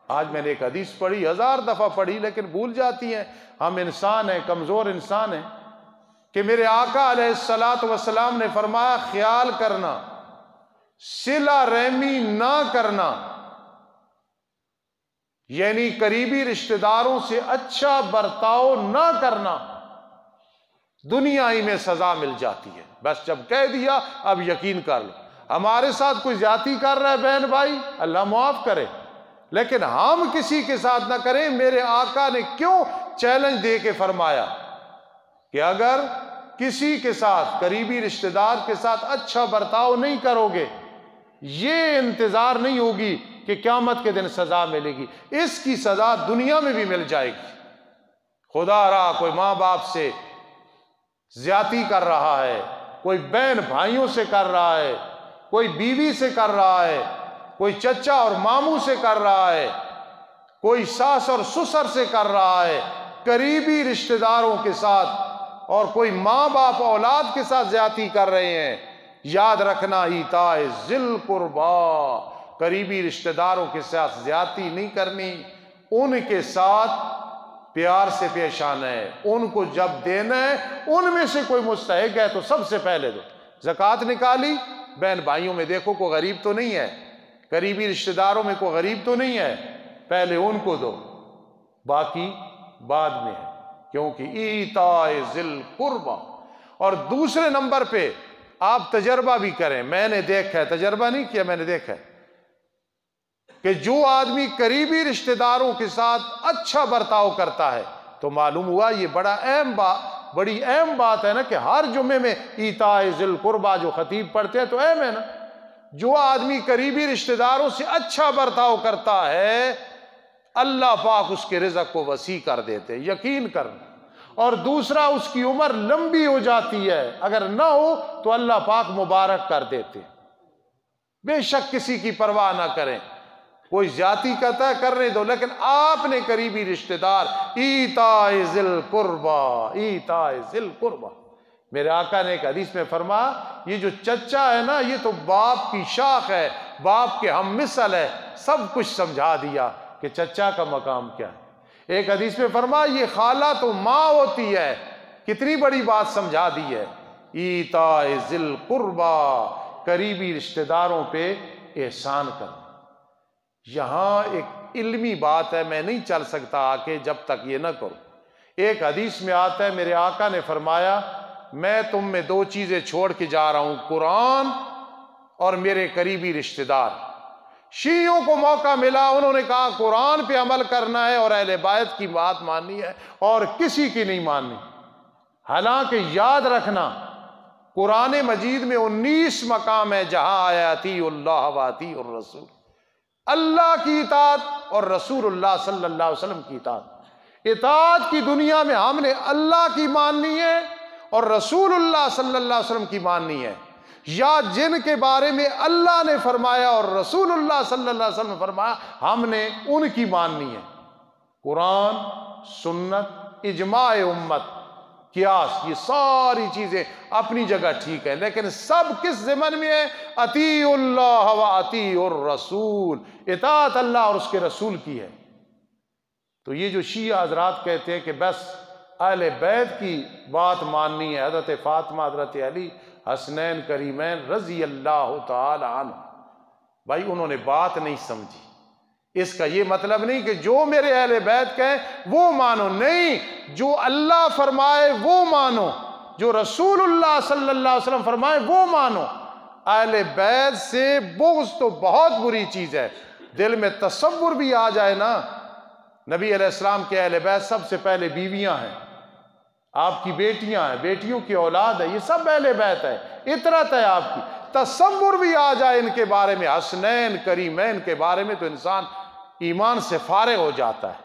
آج میں نے ایک حدیث پڑھی، 1000 دفعہ پڑھی لیکن بھول جاتی ہیں، ہم انسان ہیں، کمزور انسان ہیں، کہ میرے آقا علیہ السلام نے فرمایا خیال کرنا، صلہ رحمی نہ کرنا، یعنی قریبی رشتہ داروں سے اچھا برتاؤ نہ کرنا، دنیا ہی میں سزا مل جاتی ہے۔ بس جب کہہ دیا اب یقین کر لو، ہمارے ساتھ کوئی زیادتی کر رہا ہے بہن بھائی، اللہ معاف کرے، لیکن ہم کسی کے ساتھ نہ کریں۔ میرے آقا نے کیوں چیلنج دے کے فرمایا کہ اگر کسی کے ساتھ، قریبی رشتہ دار کے ساتھ اچھا برتاؤ نہیں کرو گے، یہ انتظار نہیں ہوگی کہ قیامت کے دن سزا ملے گی، اس کی سزا دنیا میں بھی مل جائے گی۔ خدا رہا کوئی ماں باپ سے زیادتی کر رہا ہے، کوئی بہن بھائیوں سے کر رہا ہے، کوئی بیوی سے کر رہا ہے، کوئی چچا اور ماموں سے کر رہا ہے، کوئی ساس اور سسر سے کر رہا ہے، قریبی رشتہ داروں کے ساتھ، اور کوئی ماں باپ اولاد کے ساتھ زیادتی کر رہے ہیں، یاد رکھنا ایتاء ذی القربی، قریبی رشتہ داروں کے ساتھ زیادتی نہیں کرنی، ان کے ساتھ پیار سے پیش آنا ہے، ان کو جب دینا ہے، ان میں سے کوئی مستحق ہے تو سب سے پہلے دو۔ زکوٰۃ نکالی، بہن بھائیوں میں دیکھو کوئی غریب تو نہیں ہے، قریبی رشتہ داروں میں کوئی غریب تو نہیں ہے، پہلے ان کو دو، باقی بعد میں ہے، کیونکہ ایتاء ذی القربی۔ اور دوسرے نمبر پہ آپ تجربہ بھی کریں، میں نے دیکھا ہے، تجربہ نہیں کیا، میں نے دیکھا ہے کہ جو آدمی قریبی رشتہ داروں کے ساتھ اچھا برتاؤ کرتا ہے، تو معلوم ہوا یہ بڑی اہم بات ہے نا، کہ ہر جمعے میں ایتاء ذی القربی جو خطیب پڑھتے ہیں تو اہم ہے نا۔ جو آدمی قریبی رشتہ داروں سے اچھا برتاؤ کرتا ہے، اللہ پاک اس کے رزق کو وسیع کر دیتے، یقین کرنا۔ اور دوسرا، اس کی عمر لمبی ہو جاتی ہے، اگر نہ ہو تو اللہ پاک مبارک کر دیتے۔ بے شک کسی کی پرواہ نہ کریں، کوئی زیادتی کرتا ہے کرنے دو، لیکن آپ نے قریبی رشتہ دار، ایتاء ذی القربی، ایتاء ذی القربی۔ میرے آقا نے ایک حدیث میں فرمایا یہ جو چچا ہے نا، یہ تو باپ کی شاخ ہے، باپ کے ہم مثل ہے، سب کچھ سمجھا دیا کہ چچا کا مقام کیا ہے۔ ایک حدیث میں فرمایا یہ خالہ تو ماں ہوتی ہے، کتنی بڑی بات سمجھا دی ہے۔ ایتاء ذی القربی، قریبی رشتہ داروں پہ احسان کرنا۔ یہاں ایک علمی بات ہے، میں نہیں چل سکتا آکے جب تک یہ نہ کرو۔ ایک حدیث میں آتا ہے میرے آقا نے فرمایا میں تم میں 2 چیزیں چھوڑ کے جا رہا ہوں، قرآن اور میرے قریبی رشتہ دار۔ شیعوں کو موقع ملا، انہوں نے کہا قرآن پہ عمل کرنا ہے اور اہل بیت کی بات ماننی ہے اور کسی کی نہیں ماننی۔ حالانکہ یاد رکھنا قرآن مجید میں 19 مقام ہے جہاں آیا اطیعوا اللہ و اطیعوا الرسول، اللہ کی اطاعت اور رسول اللہ صلی اللہ علیہ وسلم کی اطاعت۔ اطاعت کی دنیا میں ہم نے اللہ کی ماننی ہے اور رسول اللہ صلی اللہ علیہ وسلم کی ماننی ہے، یا جن کے بارے میں اللہ نے فرمایا اور رسول اللہ صلی اللہ علیہ وسلم نے فرمایا ہم نے ان کی ماننی ہے۔ قرآن، سنت، اجماع امت، قیاس، یہ ساری چیزیں اپنی جگہ ٹھیک ہے، لیکن سب کس ضمن میں ہے؟ اطیعوا اللہ و اطیعوا الرسول، اطاعت اللہ اور اس کے رسول کی ہے۔ تو یہ جو شیعہ حضرات کہتے ہیں کہ بس اہل بیت کی بات ماننی ہے، حضرت فاطمہ، حضرت علی، حسنین کریمین رضی اللہ تعالی عنہ، بھائی انہوں نے بات نہیں سمجھی۔ اس کا یہ مطلب نہیں کہ جو میرے اہل بیت کہیں وہ مانو، نہیں، جو اللہ فرمائے وہ مانو، جو رسول اللہ صلی اللہ علیہ وسلم فرمائے وہ مانو۔ اہل بیت سے بغض تو بہت بری چیز ہے، دل میں تصور بھی آ جائے نا۔ نبی علیہ السلام کے اہل بیت سب سے پہلے بیویاں ہیں، آپ کی بیٹیاں ہیں، بیٹیوں کی اولاد ہے، یہ سب اہل بیت ہے، اطرت ہے آپ کی۔ تصور بھی آ جائے ان کے بارے میں، حسنین کریمین کے بارے میں، تو انسان ایمان سے فارغ ہو جاتا ہے۔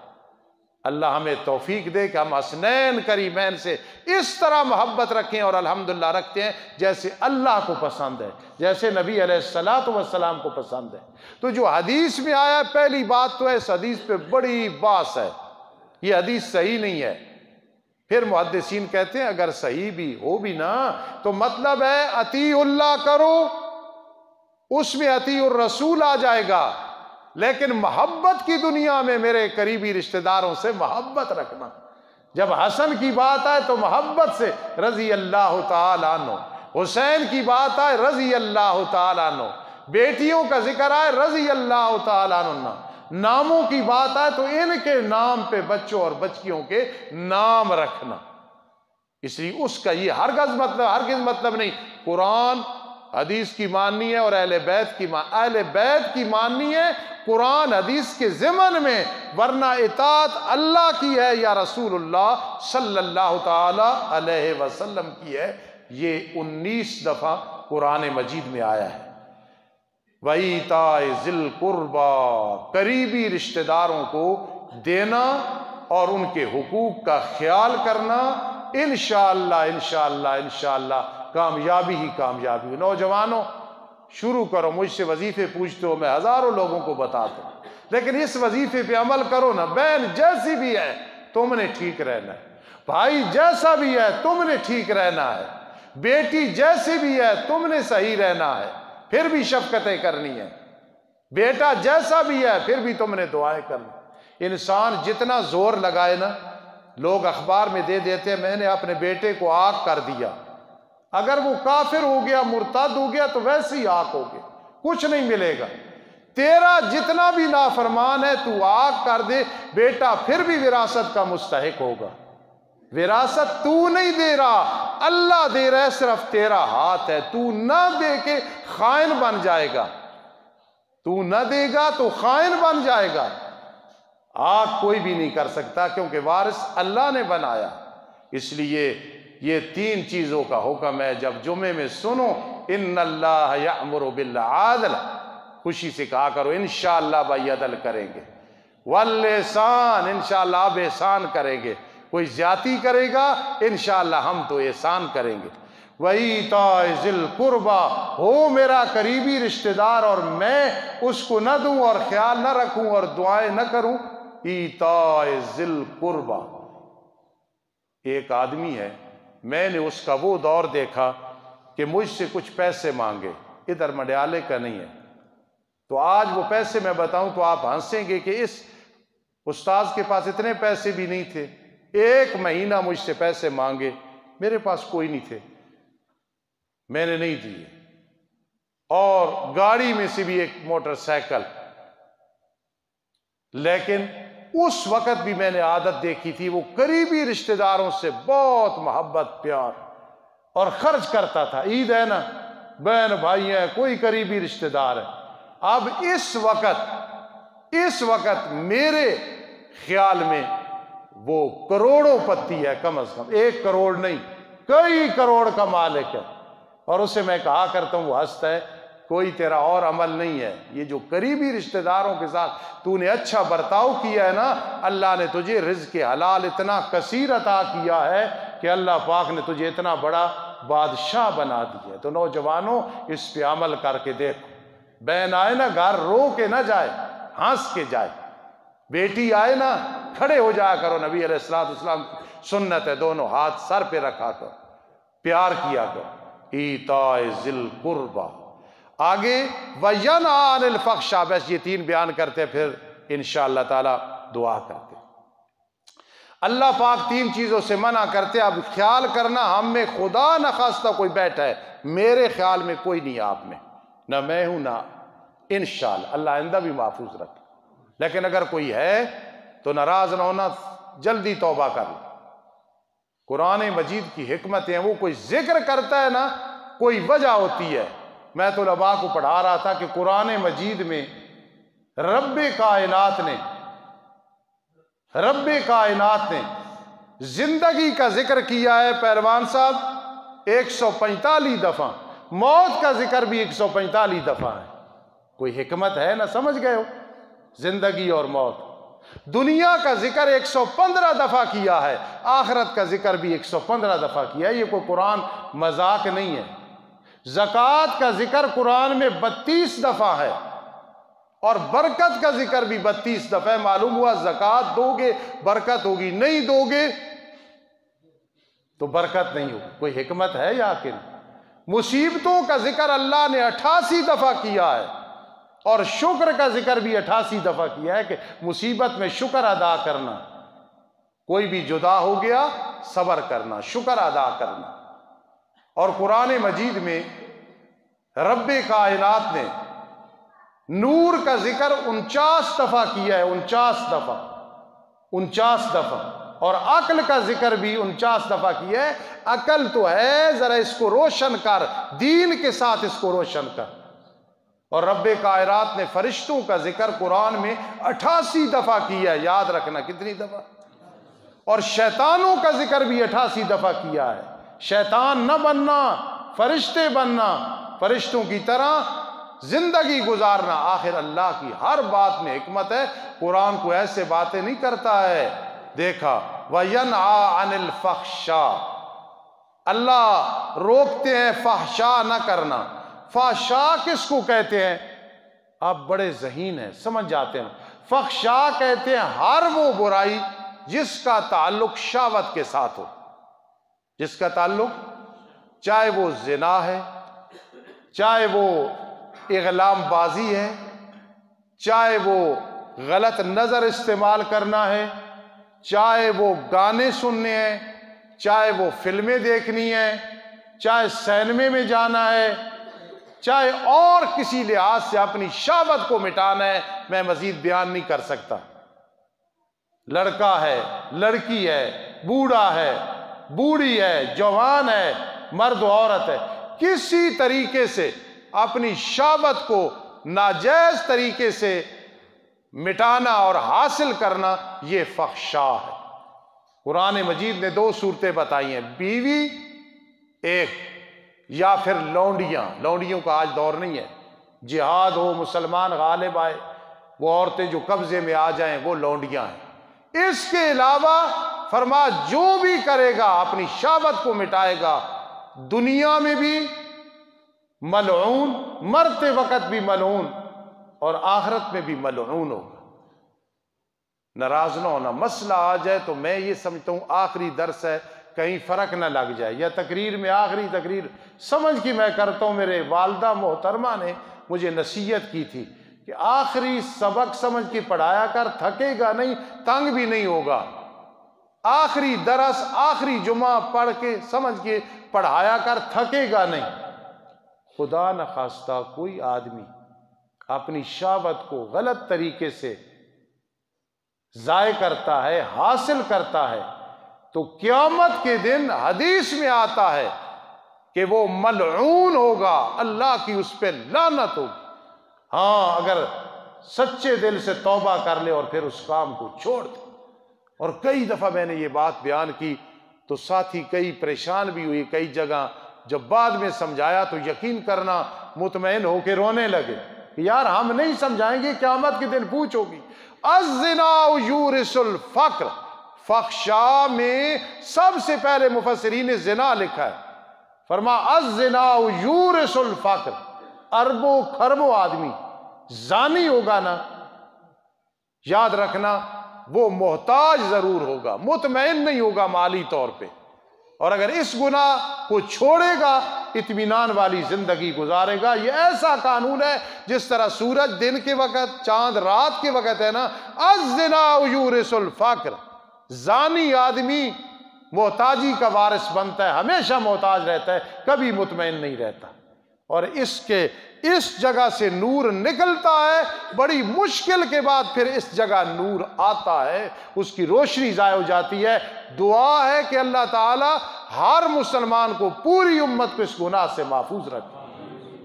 اللہ ہمیں توفیق دے کہ ہم حسنین کریمین سے اس طرح محبت رکھیں، اور الحمدللہ رکھتے ہیں جیسے اللہ کو پسند ہے، جیسے نبی علیہ السلام کو پسند ہے۔ تو جو حدیث میں آیا، پہلی بات تو ہے اس حدیث پہ بڑی باس ہے، یہ حدیث صحیح نہیں ہے۔ پھر محدثین کہتے ہیں اگر صحیح بھی ہو بھی نا تو مطلب ہے اطیع اللہ کرو، اس میں اطیع الرسول آ جائے گا، لیکن محبت کی دنیا میں میرے قریبی رشتہ داروں سے محبت رکھنا۔ جب حسن کی بات آئے تو محبت سے رضی اللہ تعالی عنہ، حسین کی بات آئے رضی اللہ تعالی عنہ، بیٹیوں کا ذکر آئے رضی اللہ تعالی عنہ، ناموں کی بات آئے تو ان کے نام پہ بچوں اور بچیوں کے نام رکھنا۔ اس لیے اس کا یہ ہرگز مطلب نہیں قرآن حدیث کی ماننی ہے اور اہل بیت کی ماننی ہے قرآن حدیث کے ضمن میں، ورنہ اطاعت اللہ کی ہے یا رسول اللہ صلی اللہ تعالی علیہ وسلم کی ہے۔ یہ 19 دفعہ قرآن مجید میں آیا ہے۔ وَإِيتَاءِ ذِي الْقُرْبَى، قریبی رشتہ داروں کو دینا اور ان کے حقوق کا خیال کرنا، انشاءاللہ کامیابی ہی کامیابی۔ نوجوانوں شروع کرو، مجھ سے وظیفے پوچھتے ہو، میں ہزاروں لوگوں کو بتاتا ہوں، لیکن اس وظیفے پہ عمل کرو نا۔ بہن جیسی بھی ہے تم نے ٹھیک رہنا ہے، بھائی جیسا بھی ہے تم نے ٹھیک رہنا ہے، بیٹی جیسی بھی ہے تم نے صحیح رہنا ہے، پھر بھی شفقتیں کرنی ہے، بیٹا جیسا بھی ہے پھر بھی تم نے دعائیں کرنی۔ انسان جتنا زور لگائے نا، لوگ اخبار میں دے دیتے ہیں میں نے اپنے بیٹے کو آگ کر دیا، اگر وہ کافر ہو گیا، مرتد ہو گیا تو ویسے ہی آگ ہو گیا، کچھ نہیں ملے گا۔ تیرا جتنا بھی نافرمان ہے تو آگ کر دے، بیٹا پھر بھی وراثت کا مستحق ہوگا۔ وراثت تو نہیں دے رہا، اللہ دے رہا ہے، صرف تیرا ہاتھ ہے، تو نہ دے کے خائن بن جائے گا، تو نہ دے گا تو خائن بن جائے گا۔ آگ کوئی بھی نہیں کر سکتا کیونکہ وارث اللہ نے بنایا۔ اس لیے یہ 3 چیزوں کا حکم ہے، جب جمعے میں سنو ان اللہ یأمر بالعدل، خوشی سے کہا کرو انشاءاللہ بھائی عدل کریں گے، والاحسان، انشاءاللہ آپ احسان کریں گے، کوئی زیادتی کرے گا انشاءاللہ ہم تو احسان کریں گے۔ وَإِيتَاءِ ذِي الْقُرْبَى، ہو میرا قریبی رشتہ دار اور میں اس کو نہ دوں اور خیال نہ رکھوں اور دعائیں نہ کروں۔ ایتاء ذی القربى، ایک آدمی ہے، میں نے اس کا وہ دور دیکھا کہ مجھ سے کچھ پیسے مانگے، ادھر مڈیالے کا نہیں ہے، تو آج وہ پیسے میں بتاؤں تو آپ ہنسیں گے کہ اس استاذ کے پاس اتنے پیسے بھی نہیں تھے، 1 مہینہ مجھ سے پیسے مانگے، میرے پاس کوئی نہیں تھے، میں نے نہیں دیے، اور گاڑی میں سے بھی ایک موٹر سائیکل، لیکن اس وقت بھی میں نے عادت دیکھی تھی وہ قریبی رشتہ داروں سے بہت محبت پیار اور خرچ کرتا تھا۔ عید ہے نا، بہن بھائی ہیں، کوئی قریبی رشتہ دار ہے۔ اب اس وقت میرے خیال میں وہ کروڑوں پتی ہے، کم از کم 1 کروڑ نہیں، کئی کروڑ کا مالک ہے، اور اسے میں کہا کرتا ہوں، وہ ہنستا ہے، کوئی تیرا اور عمل نہیں ہے، یہ جو قریبی رشتہ داروں کے ساتھ تو نے اچھا برتاؤ کیا ہے نا، اللہ نے تجھے رزق حلال اتنا کثیر عطا کیا ہے کہ اللہ پاک نے تجھے اتنا بڑا بادشاہ بنا دیا ہے۔ تو نوجوانوں اس پہ عمل کر کے دیکھو، بہن آئے نا گھر رو کے نہ جائے، ہنس کے جائے، بیٹی آئے نا کھڑے ہو جایا کرو، نبی علیہ السلام کی سنت ہے، دونوں ہاتھ سر پہ رکھا کرو، پیار کیا کرو۔ ایتاء ذی القربی، آگے وَيَنْهَىٰ عَنِ الْفَحْشَاءِ، بس یہ 3 بیان کرتے پھر انشاءاللہ تعالی دعا کرتے۔ اللہ پاک 3 چیزوں سے منع کرتے، اب خیال کرنا ہم میں خدا نخواستہ کوئی بیٹھا ہے، میرے خیال میں کوئی نہیں آپ میں، نہ میں ہوں نہ انشاءاللہ اللہ آئندہ بھی محفوظ رکھے، لیکن اگر کوئی ہے تو ناراض نہ ہونا، جلدی توبہ کر لو۔ قرآن مجید کی حکمت ہیں، وہ کوئی ذکر کرتا ہے نا، کوئی وجہ ہوتی ہے۔ میں تو طلباء کو پڑھا رہا تھا کہ قرآن مجید میں رب کائنات نے زندگی کا ذکر کیا ہے پہلوان صاحب 145 دفعہ، موت کا ذکر بھی 145 دفعہ ہے۔ کوئی حکمت ہے نا، سمجھ گئے ہو؟ زندگی اور موت۔ دنیا کا ذکر 115 دفعہ کیا ہے، آخرت کا ذکر بھی 115 دفعہ کیا ہے، یہ کوئی قرآن مذاق نہیں ہے۔ زکوٰۃ کا ذکر قرآن میں 32 دفعہ ہے، اور برکت کا ذکر بھی 32 دفعہ ہے۔ معلوم ہوا زکوٰۃ دو گے برکت ہوگی، نہیں دو گے تو برکت نہیں ہوگی۔ کوئی حکمت ہے یا کہ نہیں؟ مصیبتوں کا ذکر اللہ نے 88 دفعہ کیا ہے، اور شکر کا ذکر بھی 88 دفعہ کیا ہے کہ مصیبت میں شکر ادا کرنا، کوئی بھی جدا ہو گیا صبر کرنا، شکر ادا کرنا۔ اور قرآن مجید میں رب کائنات نے نور کا ذکر 49 دفعہ کیا ہے، 49 دفعہ، اور عقل کا ذکر بھی 49 دفعہ کیا ہے۔ عقل تو ہے، ذرا اس کو روشن کر، دین کے ساتھ اس کو روشن کر۔ اور رب کائنات نے فرشتوں کا ذکر قرآن میں 88 دفعہ کیا ہے، یاد رکھنا کتنی دفعہ۔ اور شیطانوں کا ذکر بھی 88 دفعہ کیا ہے۔ شیطان نہ بننا، فرشتے بننا، فرشتوں کی طرح زندگی گزارنا۔ آخر اللہ کی ہر بات میں حکمت ہے، قرآن کو ایسے باتیں نہیں کرتا ہے۔ دیکھا وَيَنْهَىٰ عَنِ الْفَحْشَاءِ، اللہ روکتے ہیں فحشا نہ کرنا۔ فحشا کس کو کہتے ہیں؟ آپ بڑے ذہین ہیں، سمجھ جاتے ہیں۔ فحشا کہتے ہیں ہر وہ برائی جس کا تعلق شہوت کے ساتھ ہو، جس کا تعلق، چاہے وہ زنا ہے، چاہے وہ اغلام بازی ہے، چاہے وہ غلط نظر استعمال کرنا ہے، چاہے وہ گانے سننے ہیں، چاہے وہ فلمیں دیکھنی ہیں، چاہے سینمے میں جانا ہے، چاہے اور کسی لحاظ سے اپنی شہوت کو مٹانا ہے، میں مزید بیان نہیں کر سکتا۔ لڑکا ہے، لڑکی ہے، بوڑھا ہے، بوڑھی ہے، جوان ہے، مرد و عورت ہے، کسی طریقے سے اپنی شہوت کو ناجائز طریقے سے مٹانا اور حاصل کرنا، یہ فحشا ہے۔ قرآن مجید نے 2 صورتیں بتائی ہیں، بیوی ایک، یا پھر لونڈیاں۔ لونڈیوں کا آج دور نہیں ہے، جہاد ہو، مسلمان غالب آئے، وہ عورتیں جو قبضے میں آ جائیں وہ لونڈیاں ہیں۔ اس کے علاوہ فرما جو بھی کرے گا اپنی شہوت کو مٹائے گا، دنیا میں بھی ملعون، مرتے وقت بھی ملعون، اور آخرت میں بھی ملعون ہوگا۔ ناراض نہ ہونا، مسئلہ آ جائے تو میں یہ سمجھتا ہوں آخری درس ہے، کہیں فرق نہ لگ جائے، یا تقریر میں آخری تقریر سمجھ کی میں کرتا ہوں۔ میرے والدہ محترمہ نے مجھے نصیحت کی تھی کہ آخری سبق سمجھ کے پڑھایا کر، تھکے گا نہیں، تنگ بھی نہیں ہوگا۔ آخری درس، آخری جمعہ پڑھ کے سمجھ کے پڑھایا کر، تھکے گا نہیں۔ خدا نخواستہ کوئی آدمی اپنی شہوت کو غلط طریقے سے ضائع کرتا ہے، حاصل کرتا ہے، تو قیامت کے دن حدیث میں آتا ہے کہ وہ ملعون ہوگا، اللہ کی اس پہ لعنت ہوگی۔ ہاں، اگر سچے دل سے توبہ کر لے اور پھر اس کام کو چھوڑ دے۔ اور کئی دفعہ میں نے یہ بات بیان کی تو ساتھی کئی پریشان بھی ہوئی، کئی جگہ جب بعد میں سمجھایا تو یقین کرنا مطمئن ہو کے رونے لگے کہ یار ہم نہیں سمجھائیں گے، قیامت کے دن پوچھو گی۔ الزنا یورث الفقر، فحشا میں سب سے پہلے مفسرین نے زنا لکھا ہے، فرما الزنا یورث الفقر، اربوں خربوں آدمی زانی ہوگا نا، یاد رکھنا وہ محتاج ضرور ہوگا، مطمئن نہیں ہوگا مالی طور پہ، اور اگر اس گناہ کو چھوڑے گا اطمینان والی زندگی گزارے گا۔ یہ ایسا قانون ہے جس طرح سورج دن کے وقت، چاند رات کے وقت ہے نا، الزنا یورث الفقر، زانی آدمی محتاجی کا وارث بنتا ہے، ہمیشہ محتاج رہتا ہے، کبھی مطمئن نہیں رہتا، اور اس جگہ سے نور نکلتا ہے، بڑی مشکل کے بعد پھر اس جگہ نور آتا ہے، اس کی روشنی ضائع ہو جاتی ہے۔ دعا ہے کہ اللہ تعالی ہر مسلمان کو، پوری امت کو اس گناہ سے محفوظ رکھے۔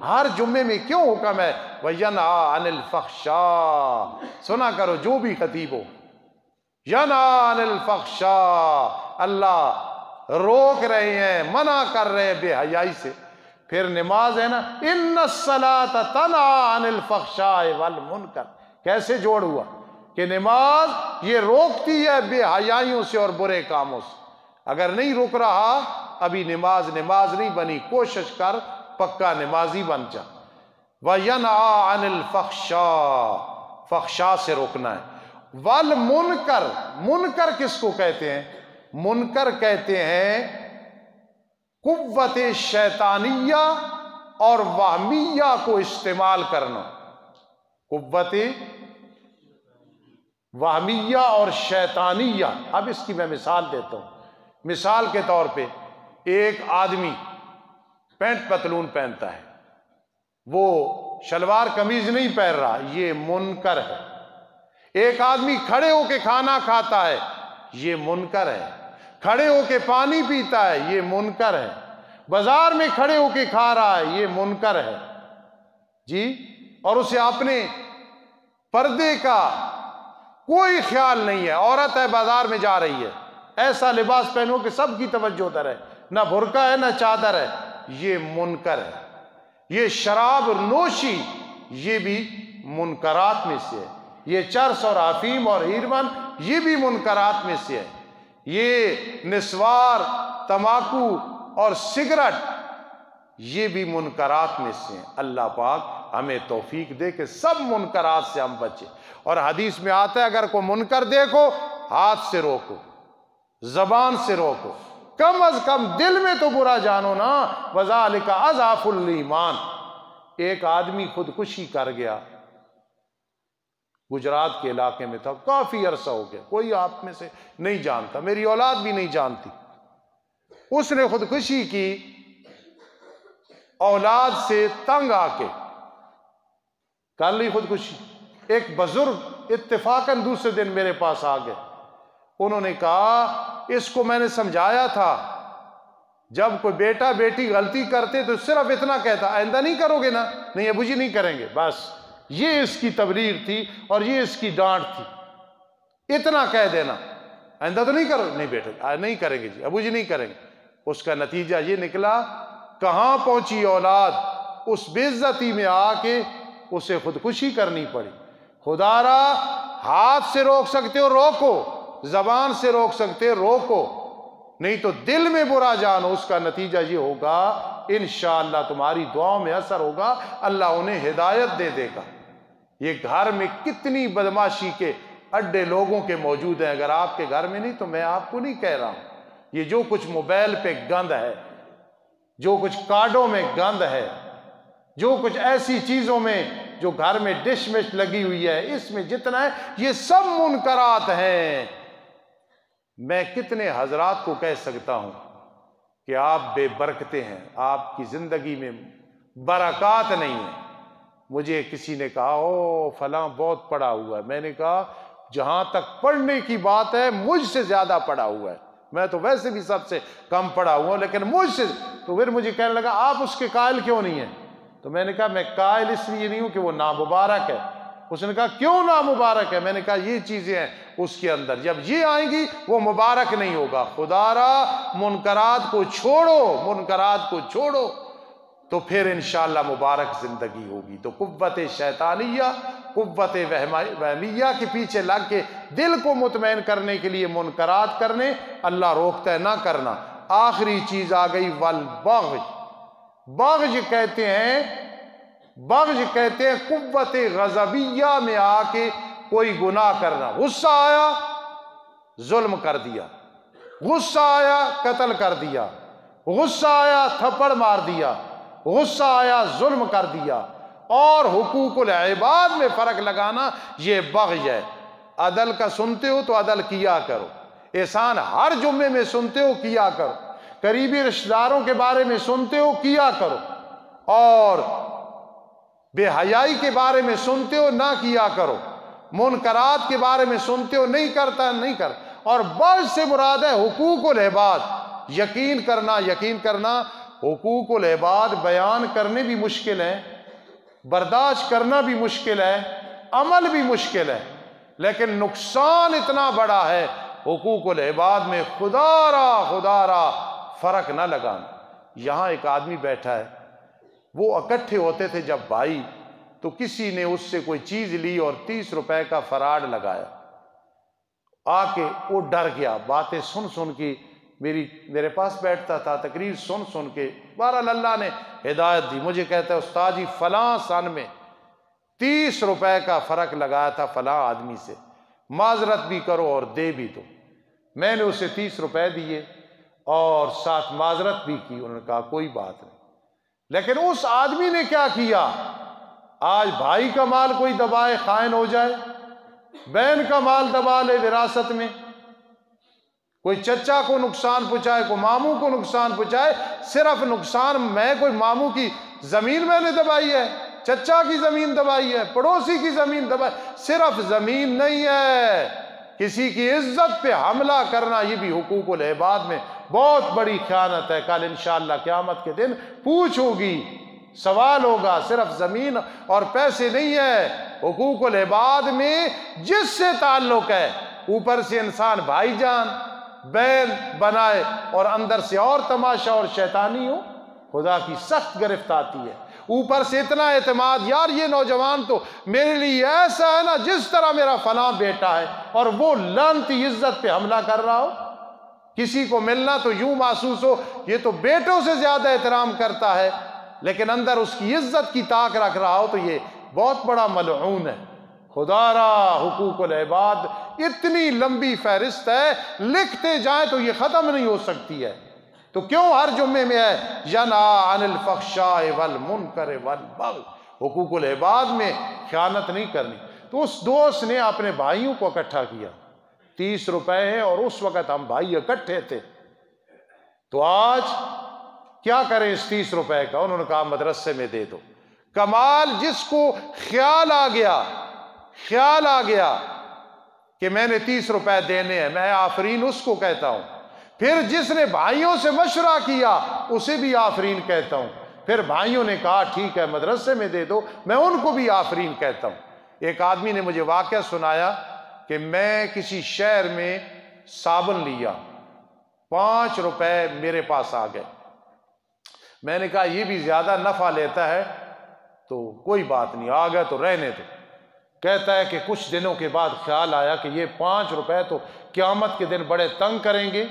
ہر جمعے میں کیوں حکم ہے وَيَنْهَا عَنِ الْفَحْشَاءِ، سنا کرو جو بھی خطیب ہو، يَنْهَا عَنِ الْفَحْشَاءِ، اللہ روک رہے ہیں، منع کر رہے ہیں بے حیائی سے۔ پھر نماز ہے نا، ان الصلاۃ تنہی عن الفحشاء والمنکر، کیسے جوڑ ہوا کہ نماز یہ روکتی ہے بے حیائیوں سے اور برے کاموں سے۔ اگر نہیں رک رہا ابھی نماز نہیں بنی، کوشش کر پکا نمازی بن جا۔ وَيَنْهَا عَنِ الْفَحْشَاءِ، فحشاء سے روکنا ہے۔ والمنکر، منکر کس کو کہتے ہیں؟ منکر کہتے ہیں قوت شیطانیہ اور وہمیہ کو استعمال کرنا، قوت وہمیہ اور شیطانیہ۔ اب اس کی میں مثال دیتا ہوں۔ مثال کے طور پہ ایک آدمی پینٹ پتلون پہنتا ہے، وہ شلوار قمیض نہیں پہن رہا، یہ منکر ہے۔ ایک آدمی کھڑے ہو کے کھانا کھاتا ہے، یہ منکر ہے۔ کھڑے ہو کے پانی پیتا ہے، یہ منکر ہے۔ بازار میں کھڑے ہو کے کھا رہا ہے، یہ منکر ہے جی، اور اسے اپنے پردے کا کوئی خیال نہیں ہے۔ عورت ہے بازار میں جا رہی ہے، ایسا لباس پہنو کہ سب کی توجہ ادھر ہے، نہ برقع ہے نہ چادر ہے، یہ منکر ہے۔ یہ شراب نوشی، یہ بھی منکرات میں سے ہے۔ یہ چرس اور افیم اور ہیروین، یہ بھی منکرات میں سے ہے۔ یہ نسوار، تماکو اور سگریٹ، یہ بھی منکرات میں سے ہیں۔ اللہ پاک ہمیں توفیق دے کہ سب منکرات سے ہم بچیں۔ اور حدیث میں آتا ہے اگر کوئی منکر دیکھو ہاتھ سے روکو، زبان سے روکو، کم از کم دل میں تو برا جانو نا، وَذَلِكَ أَضْعَفُ الْإِيمَانِ۔ ایک آدمی خودکشی کر گیا، گجرات کے علاقے میں تھا، کافی عرصہ ہو گیا، کوئی آپ میں سے نہیں جانتا، میری اولاد بھی نہیں جانتی۔ اس نے خودکشی کی اولاد سے تنگ آ کے کر لی خودکشی۔ ایک بزرگ اتفاقاً دوسرے دن میرے پاس آ گئے، انہوں نے کہا اس کو میں نے سمجھایا تھا، جب کوئی بیٹا بیٹی غلطی کرتے تو صرف اتنا کہتا آئندہ نہیں کرو گے نا؟ نہیں ابو جی نہیں کریں گے، بس یہ اس کی تبلیغ تھی اور یہ اس کی ڈانٹ تھی، اتنا کہہ دینا آئندہ تو نہیں کرو، نہیں بیٹا نہیں کریں گے جی، ابو جی نہیں کریں گے۔ اس کا نتیجہ یہ نکلا، کہاں پہنچی اولاد، اس بے عزتی میں آ کے اسے خودکشی کرنی پڑی۔ خدا را ہاتھ سے روک سکتے ہو روکو، زبان سے روک سکتے ہو روکو، نہیں تو دل میں برا جانو، اس کا نتیجہ یہ ہوگا انشاءاللہ تمہاری دعاؤں میں اثر ہوگا، اللہ انہیں ہدایت دے دے گا۔ یہ گھر میں کتنی بدماشی کے اڈے لوگوں کے موجود ہیں، اگر آپ کے گھر میں نہیں تو میں آپ کو نہیں کہہ رہا ہوں، یہ جو کچھ موبائل پہ گند ہے، جو کچھ کارڈوں میں گند ہے، جو کچھ ایسی چیزوں میں جو گھر میں ڈش مش لگی ہوئی ہے، اس میں جتنا ہے یہ سب منکرات ہیں۔ میں کتنے حضرات کو کہہ سکتا ہوں کہ آپ بے برکتے ہیں، آپ کی زندگی میں برکات نہیں ہے۔ مجھے کسی نے کہا او فلاں بہت پڑھا ہوا ہے، میں نے کہا جہاں تک پڑھنے کی بات ہے مجھ سے زیادہ پڑھا ہوا ہے، میں تو ویسے بھی سب سے کم پڑھا ہوا ہوں، لیکن مجھ سے تو پھر مجھے کہنے لگا آپ اس کے قائل کیوں نہیں ہیں؟ تو میں نے کہا میں قائل اس لیے نہیں ہوں کہ وہ نامبارک ہے، اس نے کہا کیوں نامبارک ہے؟ میں نے کہا یہ چیزیں ہیں اس کے اندر، جب یہ آئیں گی وہ مبارک نہیں ہوگا۔ خدا را منکرات کو چھوڑو، منکرات کو چھوڑو تو پھر انشاءاللہ مبارک زندگی ہوگی۔ تو قوت شیطانیہ، قوت وہمیہ کے پیچھے لگ کے دل کو مطمئن کرنے کے لیے منکرات کرنے اللہ روکتا ہے، نہ کرنا۔ آخری چیز آ گئی والبغض۔ بغض کہتے ہیں، بغض کہتے ہیں قوت غضبیہ میں آ کے کوئی گناہ کرنا۔ غصہ آیا ظلم کر دیا، غصہ آیا قتل کر دیا، غصہ آیا تھپڑ مار دیا، غصہ آیا ظلم کر دیا، اور حقوق العباد میں فرق لگانا، یہ بغض ہے۔ عدل کا سنتے ہو تو عدل کیا کرو، احسان ہر جمعے میں سنتے ہو کیا کرو، قریبی رشتہ داروں کے بارے میں سنتے ہو کیا کرو، اور بے حیائی کے بارے میں سنتے ہو نہ کیا کرو، منکرات کے بارے میں سنتے ہو نہیں کرتا نہیں کر۔ اور بغض سے مراد ہے حقوق العباد۔ یقین کرنا، یقین کرنا، حقوق العباد بیان کرنے بھی مشکل ہے، برداشت کرنا بھی مشکل ہے، عمل بھی مشکل ہے، لیکن نقصان اتنا بڑا ہے حقوق العباد میں، خدا را فرق نہ لگانا۔ یہاں ایک آدمی بیٹھا ہے، وہ اکٹھے ہوتے تھے جب بھائی، تو کسی نے اس سے کوئی چیز لی اور 30 روپے کا فراڈ لگایا، آ کے وہ ڈر گیا، باتیں سن سن کے میرے پاس بیٹھتا تھا، تقریر سن سن کے، بہرحال اللہ نے ہدایت دی، مجھے کہتا ہے استاد جی فلاں سن میں 30 روپے کا فرق لگایا تھا فلاں آدمی سے، معذرت بھی کرو اور دے بھی دو۔ میں نے اسے 30 روپے دیے اور ساتھ معذرت بھی کی، انہوں نے کہا کوئی بات نہیں۔ لیکن اس آدمی نے کیا کیا؟ آج بھائی کا مال کوئی دبائے خائن ہو جائے، بہن کا مال دبا لے وراثت میں، کوئی چچا کو نقصان پہنچائے، کوئی ماموں کو نقصان پہنچائے، صرف نقصان میں کوئی ماموں کی زمین میں نے دبائی ہے، چچا کی زمین دبائی ہے، پڑوسی کی زمین دبائی، صرف زمین نہیں ہے، کسی کی عزت پہ حملہ کرنا یہ بھی حقوق العباد میں بہت بڑی خیانت ہے۔ کل انشاءاللہ قیامت کے دن پوچھ ہوگی، سوال ہوگا، صرف زمین اور پیسے نہیں ہے، حقوق العباد میں جس سے تعلق ہے، اوپر سے انسان بھائی جان بہن بنائے اور اندر سے اور تماشا اور شیطانی ہو، خدا کی سخت گرفت آتی ہے۔ اوپر سے اتنا اعتماد، یار یہ نوجوان تو میرے لیے ایسا ہے نا جس طرح میرا فلاں بیٹا ہے، اور وہ لعنتی عزت پہ حملہ کر رہا ہو۔ کسی کو ملنا تو یوں محسوس ہو یہ تو بیٹوں سے زیادہ احترام کرتا ہے، لیکن اندر اس کی عزت کی تاک رکھ رہا ہو تو یہ بہت بڑا ملعون ہے۔ خدا را حقوق العباد اتنی لمبی فہرست ہے، لکھتے جائیں تو یہ ختم نہیں ہو سکتی ہے۔ تو کیوں ہر جمعے میں ہے ینہی عن الفحشاء والمنکر والبغی، حقوق العباد میں خیانت نہیں کرنی۔ تو اس دوست نے اپنے بھائیوں کو اکٹھا کیا، 30 روپے ہیں اور اس وقت ہم بھائی اکٹھے تھے، تو آج کیا کریں اس 30 روپے کا؟ انہوں نے کہا مدرسے میں دے دو۔ کمال جس کو خیال آ گیا کہ میں نے 30 روپے دینے ہیں، میں آفرین اس کو کہتا ہوں۔ پھر جس نے بھائیوں سے مشورہ کیا اسے بھی آفرین کہتا ہوں۔ پھر بھائیوں نے کہا ٹھیک ہے مدرسے میں دے دو، میں ان کو بھی آفرین کہتا ہوں۔ ایک آدمی نے مجھے واقعہ سنایا کہ میں کسی شہر میں صابن لیا، 5 روپے میرے پاس آ گئے۔ میں نے کہا یہ بھی زیادہ نفع لیتا ہے تو کوئی بات نہیں، آ گئے تو رہنے دو۔ کہتا ہے کہ کچھ دنوں کے بعد خیال آیا کہ یہ 5 روپے تو قیامت کے دن بڑے تنگ کریں گے،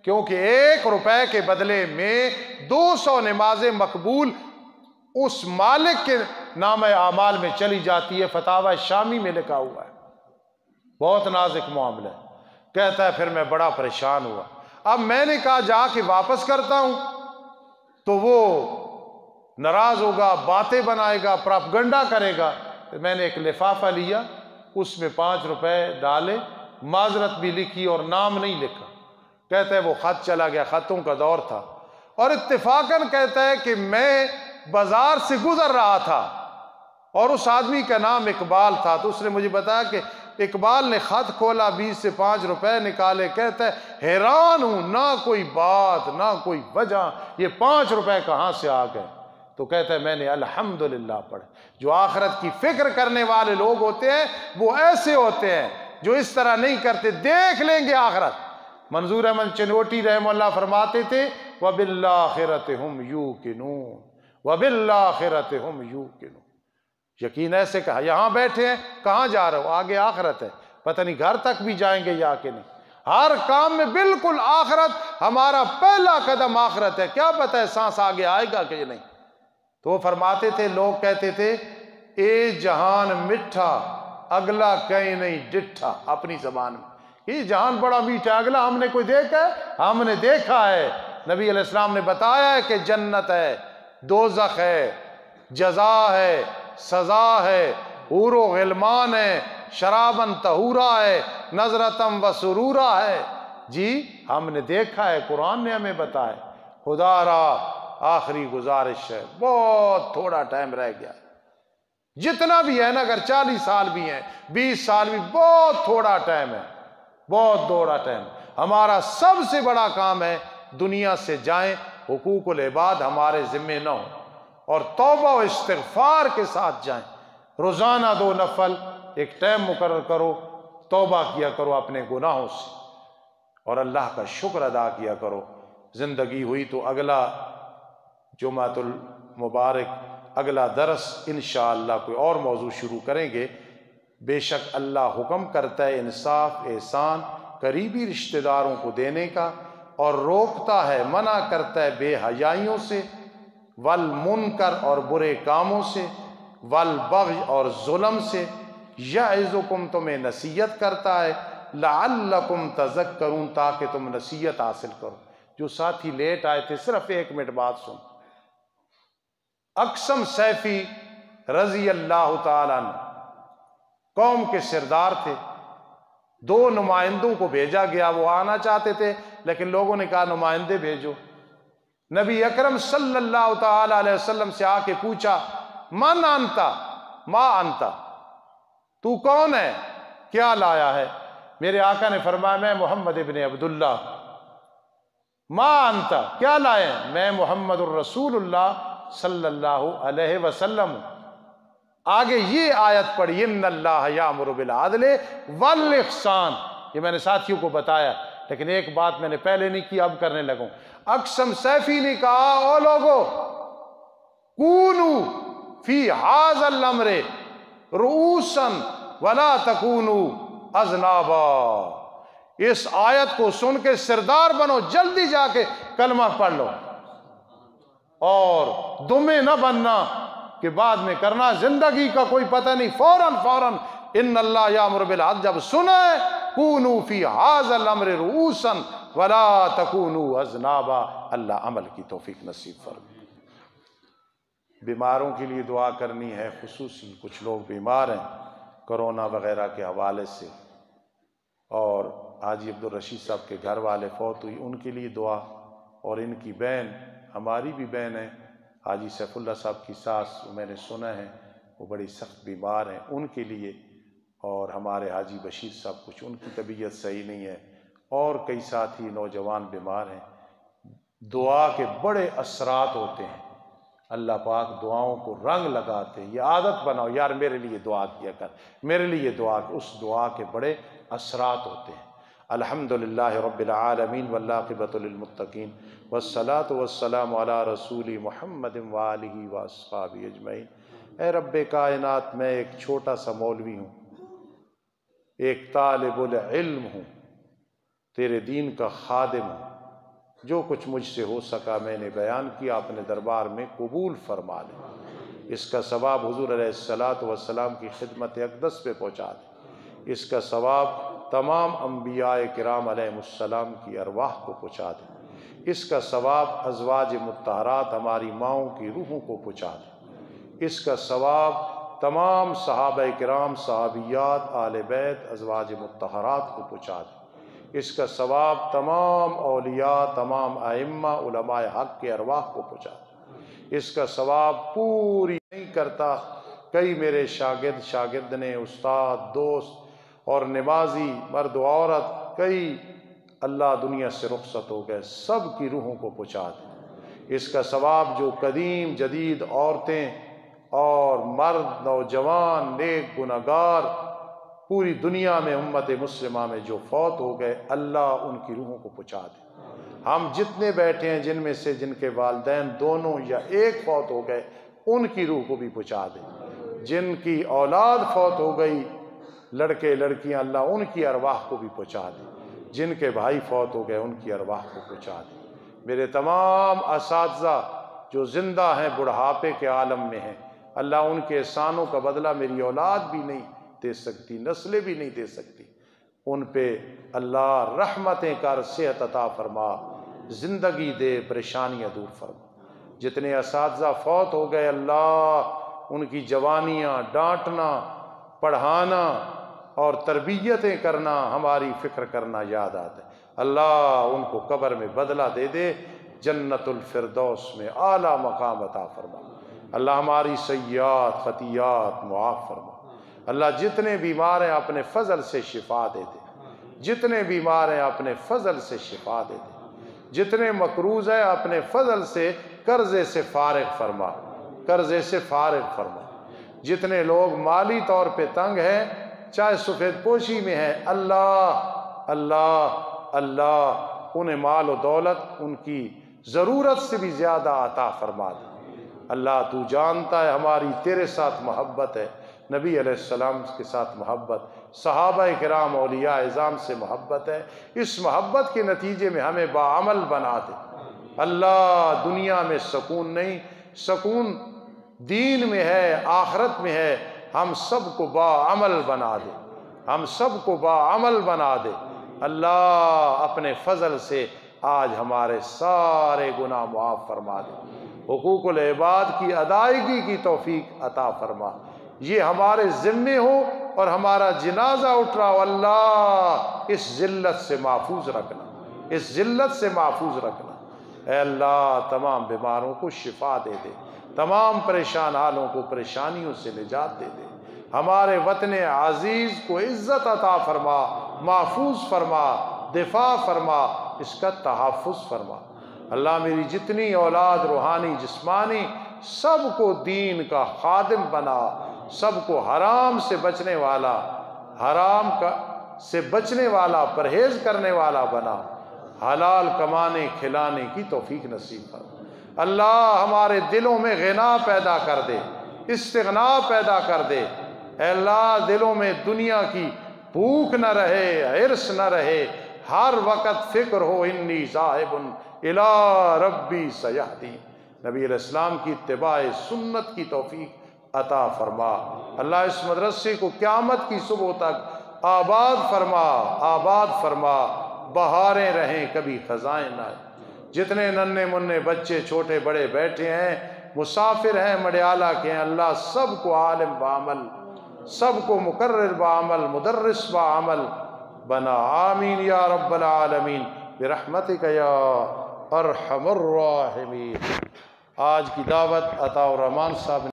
کیونکہ 1 روپے کے بدلے میں 200 نمازیں مقبول اس مالک کے نام اعمال میں چلی جاتی ہے۔ فتاوی شامی میں لکھا ہوا ہے، بہت نازک معاملہ ہے۔ کہتا ہے پھر میں بڑا پریشان ہوا، اب میں نے کہا جا کے واپس کرتا ہوں تو وہ ناراض ہوگا، باتیں بنائے گا، پراپگنڈا کرے گا۔ میں نے ایک لفافہ لیا، اس میں 5 روپے ڈالے، معذرت بھی لکھی اور نام نہیں لکھا۔ کہتا ہے وہ خط چلا گیا، خطوں کا دور تھا، اور اتفاقاً کہتا ہے کہ میں بازار سے گزر رہا تھا اور اس آدمی کا نام اقبال تھا، تو اس نے مجھے بتایا کہ اقبال نے خط کھولا، 20 سے 5 روپے نکالے۔ کہتا ہے حیران ہوں، نہ کوئی بات نہ کوئی وجہ، یہ 5 روپے کہاں سے آ گئے؟ تو کہتا ہے میں نے الحمدللہ پڑھے۔ جو آخرت کی فکر کرنے والے لوگ ہوتے ہیں وہ ایسے ہوتے ہیں، جو اس طرح نہیں کرتے، دیکھ لیں گے آخرت۔ منظور احمد چنوٹی رحمہ اللہ فرماتے تھے وَبِالْآخِرَةِ هُمْ يُوقِنُونَ وَبِالْآخِرَةِ هُمْ يُوقِنُونَ۔ یقین ایسے کہا، یہاں بیٹھے ہیں، کہاں جا رہے ہو؟ آگے آخرت ہے، پتہ نہیں گھر تک بھی جائیں گے یا کہ نہیں۔ ہر کام میں بالکل آخرت، ہمارا پہلا قدم آخرت ہے، کیا پتہ ہے سانس آگے آئے گا کہ نہیں۔ تو وہ فرماتے تھے، لوگ کہتے تھے اے جہان مٹھا اگلا کہیں نہیں ڈٹھا، اپنی زبان میں یہ جہان بڑا میٹھا ہے، اگلا ہم نے کوئی دیکھا ہے؟ ہم نے دیکھا ہے۔ نبی علیہ السلام نے بتایا ہے کہ جنت ہے، دوزخ ہے، جزا ہے، سزا ہے، حور و غلمان ہے، شرابن طہورا ہے، نظرتم و سرورا ہے۔ جی ہم نے دیکھا ہے، قرآن نے ہمیں بتایا۔ خدا را آخری گزارش ہے، بہت تھوڑا ٹائم رہ گیا، جتنا بھی ہے نا، اگر 40 سال بھی ہیں، 20 سال بھی، بہت تھوڑا ٹائم ہے، بہت تھوڑا ٹائم۔ ہمارا سب سے بڑا کام ہے دنیا سے جائیں، حقوق العباد ہمارے ذمے نہ ہوں، اور توبہ و استغفار کے ساتھ جائیں۔ روزانہ 2 نفل ایک ٹائم مقرر کرو، توبہ کیا کرو اپنے گناہوں سے، اور اللہ کا شکر ادا کیا کرو۔ زندگی ہوئی تو اگلا جمعۃ المبارک، اگلا درس انشاءاللہ کوئی اور موضوع شروع کریں گے۔ بے شک اللہ حکم کرتا ہے انصاف، احسان، قریبی رشتہ داروں کو دینے کا، اور روکتا ہے، منع کرتا ہے بے حیائیوں سے، والمنکر اور برے کاموں سے، والبغی اور ظلم سے، یعظکم تمہیں نصیحت کرتا ہے، لعلکم تذکرون تاکہ تم نصیحت حاصل کرو۔ جو ساتھی لیٹ آئے تھے صرف 1 منٹ بات سن۔ اقسم سیفی رضی اللہ تعالیٰ عنہ قوم کے سردار تھے، 2 نمائندوں کو بھیجا گیا، وہ آنا چاہتے تھے لیکن لوگوں نے کہا نمائندے بھیجو۔ نبی اکرم صلی اللہ تعالیٰ علیہ وسلم سے آ کے پوچھا من انتا، ما انتا، تو کون ہے، کیا لایا ہے؟ میرے آقا نے فرمایا میں محمد ابن عبداللہ۔ ما انتا، کیا لائے؟ میں محمد الرسول اللہ صلی اللہ علیہ وسلم۔ آگے یہ آیت پڑھی ان اللہ یامر بالعدل والاحسان، یہ میں نے ساتھیوں کو بتایا، لیکن ایک بات میں نے پہلے نہیں کی، اب کرنے لگوں۔ اقسم سیفی نے کہا او لوگو کونو فی ھذا الامر رؤوسا ولا تکونو اذنابا، اس آیت کو سن کے سردار بنو، جلدی جا کے کلمہ پڑھ لو، اور دمے نہ بننا کہ بعد میں کرنا، زندگی کا کوئی پتہ نہیں، فوراً ان اللہ یامر بالعدل جب سنا ہے، کونو فی ھذا الامر رؤوسا ولا تکونو اذنابا۔ اللہ عمل کی توفیق نصیب فرمائے۔ بیماروں کے لیے دعا کرنی ہے، خصوصی کچھ لوگ بیمار ہیں کرونا وغیرہ کے حوالے سے، اور حاجی عبدالرشید صاحب کے گھر والے فوت ہوئی، ان کے لیے دعا، اور ان کی بہن، ہماری بھی بہن ہے، حاجی سیف اللہ صاحب کی ساس، میں نے سنا ہے وہ بڑی سخت بیمار ہیں، ان کے لیے، اور ہمارے حاجی بشیر صاحب کچھ ان کی طبیعت صحیح نہیں ہے، اور کئی ساتھی نوجوان بیمار ہیں۔ دعا کے بڑے اثرات ہوتے ہیں، اللہ پاک دعاؤں کو رنگ لگاتے ہیں۔ یہ عادت بناؤ، یار میرے لیے دعا کیا کر، میرے لیے دعا، اس دعا کے بڑے اثرات ہوتے ہیں۔ الحمدللہ رب العالمین والعاقبۃ للمتقین والصلاۃ والسلام علی رسول محمد وآلہ واصحابہ اجمعین۔ اے رب کائنات، میں ایک چھوٹا سا مولوی ہوں، ایک طالب العلم ہوں، تیرے دین کا خادم ہوں، جو کچھ مجھ سے ہو سکا میں نے بیان کیا، اپنے دربار میں قبول فرما لے۔ اس کا ثواب حضور علیہ السلام کی خدمت اقدس پہ پہنچا دے، اس کا ثواب تمام انبیاء کرام علیہ السلام کی ارواح کو پہنچا دے، اس کا ثواب ازواج مطہرات ہماری ماؤں کی روحوں کو پہنچا دے، اس کا ثواب تمام صحابہ کرام، صحابیات، آل بیت، ازواج مطہرات کو پہنچا دے، اس کا ثواب تمام اولیاء، تمام ائمہ، علماء حق کے ارواح کو پہنچا دے، اس کا ثواب پوری نہیں کرتا، کئی میرے شاگرد نے، استاد، دوست اور نمازی مرد و عورت، کئی اللہ دنیا سے رخصت ہو گئے، سب کی روحوں کو پہنچا دے، اس کا ثواب جو قدیم جدید عورتیں اور مرد نوجوان نیک گنہگار پوری دنیا میں امت مسلمہ میں جو فوت ہو گئے، اللہ ان کی روحوں کو پہنچا دے۔ ہم جتنے بیٹھے ہیں جن میں سے جن کے والدین دونوں یا ایک فوت ہو گئے، ان کی روح کو بھی پہنچا دے۔ جن کی اولاد فوت ہو گئی، لڑکے لڑکیاں، اللہ ان کی ارواح کو بھی پہنچا دے۔ جن کے بھائی فوت ہو گئے ان کی ارواح کو پہنچا دے۔ میرے تمام اساتذہ جو زندہ ہیں بڑھاپے کے عالم میں ہیں، اللہ ان کے احسانوں کا بدلہ میری اولاد بھی نہیں دے سکتی، نسلیں بھی نہیں دے سکتی۔ ان پہ اللہ رحمتیں کر، صحت عطا فرما، زندگی دے، پریشانیاں دور فرما۔ جتنے اساتذہ فوت ہو گئے، اللہ ان کی جوانیاں ڈانٹنا، پڑھانا اور تربیتیں کرنا، ہماری فکر کرنا یاد آتا ہے۔ اللہ ان کو قبر میں بدلہ دے دے، جنت الفردوس میں اعلیٰ مقام عطا فرما۔ اللہ ہماری سیئات خطیات معاف فرما۔ اللہ جتنے بیمار ہیں اپنے فضل سے شفا دے دے، جتنے بیمار ہیں اپنے فضل سے شفا دے دے، جتنے مقروض ہیں اپنے فضل سے قرضے سے فارغ فرما، قرضے سے فارغ فرما۔ جتنے لوگ مالی طور پہ تنگ ہیں، چاہے سفید پوشی میں ہیں، اللہ اللہ اللہ انہیں مال و دولت ان کی ضرورت سے بھی زیادہ عطا فرما دے۔ اللہ تو جانتا ہے ہماری تیرے ساتھ محبت ہے، نبی علیہ السلام کے ساتھ محبت، صحابہ کرام اولیاء اعظام سے محبت ہے۔ اس محبت کے نتیجے میں ہمیں باعمل بنا دے۔ اللہ دنیا میں سکون نہیں، سکون دین میں ہے، آخرت میں ہے۔ ہم سب کو باعمل بنا دے، ہم سب کو باعمل بنا دے۔ اللہ اپنے فضل سے آج ہمارے سارے گناہ معاف فرما دے، حقوق العباد کی ادائیگی کی توفیق عطا فرما۔ یہ ہمارے ذمے ہو اور ہمارا جنازہ اٹھ رہا ہو، اللہ اس ذلت سے محفوظ رکھنا، اس ذلت سے محفوظ رکھنا۔ اے اللہ تمام بیماروں کو شفا دے دے، تمام پریشان حالوں کو پریشانیوں سے نجات دے دے۔ ہمارے وطن عزیز کو عزت عطا فرما، محفوظ فرما، دفاع فرما، اس کا تحفظ فرما۔ اللہ میری جتنی اولاد روحانی جسمانی سب کو دین کا خادم بنا، سب کو حرام سے بچنے والا، حرام سے بچنے والا، پرہیز کرنے والا بنا، حلال کمانے کھلانے کی توفیق نصیب فرما۔ اللہ ہمارے دلوں میں غنا پیدا کر دے، استغنا پیدا کر دے۔ اے اللہ دلوں میں دنیا کی بھوک نہ رہے، حرص نہ رہے، ہر وقت فکر ہو انی ذاہب الی ربی سیہدین۔ نبی علیہ السلام کی اتباع سنت کی توفیق عطا فرما۔ اللہ اس مدرسے کو قیامت کی صبح تک آباد فرما، آباد فرما، بہاریں رہیں کبھی خزائیں نہ آئیں۔ جتنے ننھے منھے بچے چھوٹے بڑے بیٹھے ہیں، مسافر ہیں، مڈیالہ کے ہیں، اللہ سب کو عالم بعمل، سب کو مقرر بعمل، مدرس بعمل بنا۔ آمین یا رب العالمین برحمتک یا ارحم الراحمین۔ آج کی دعوت عطا الرحمان صاحب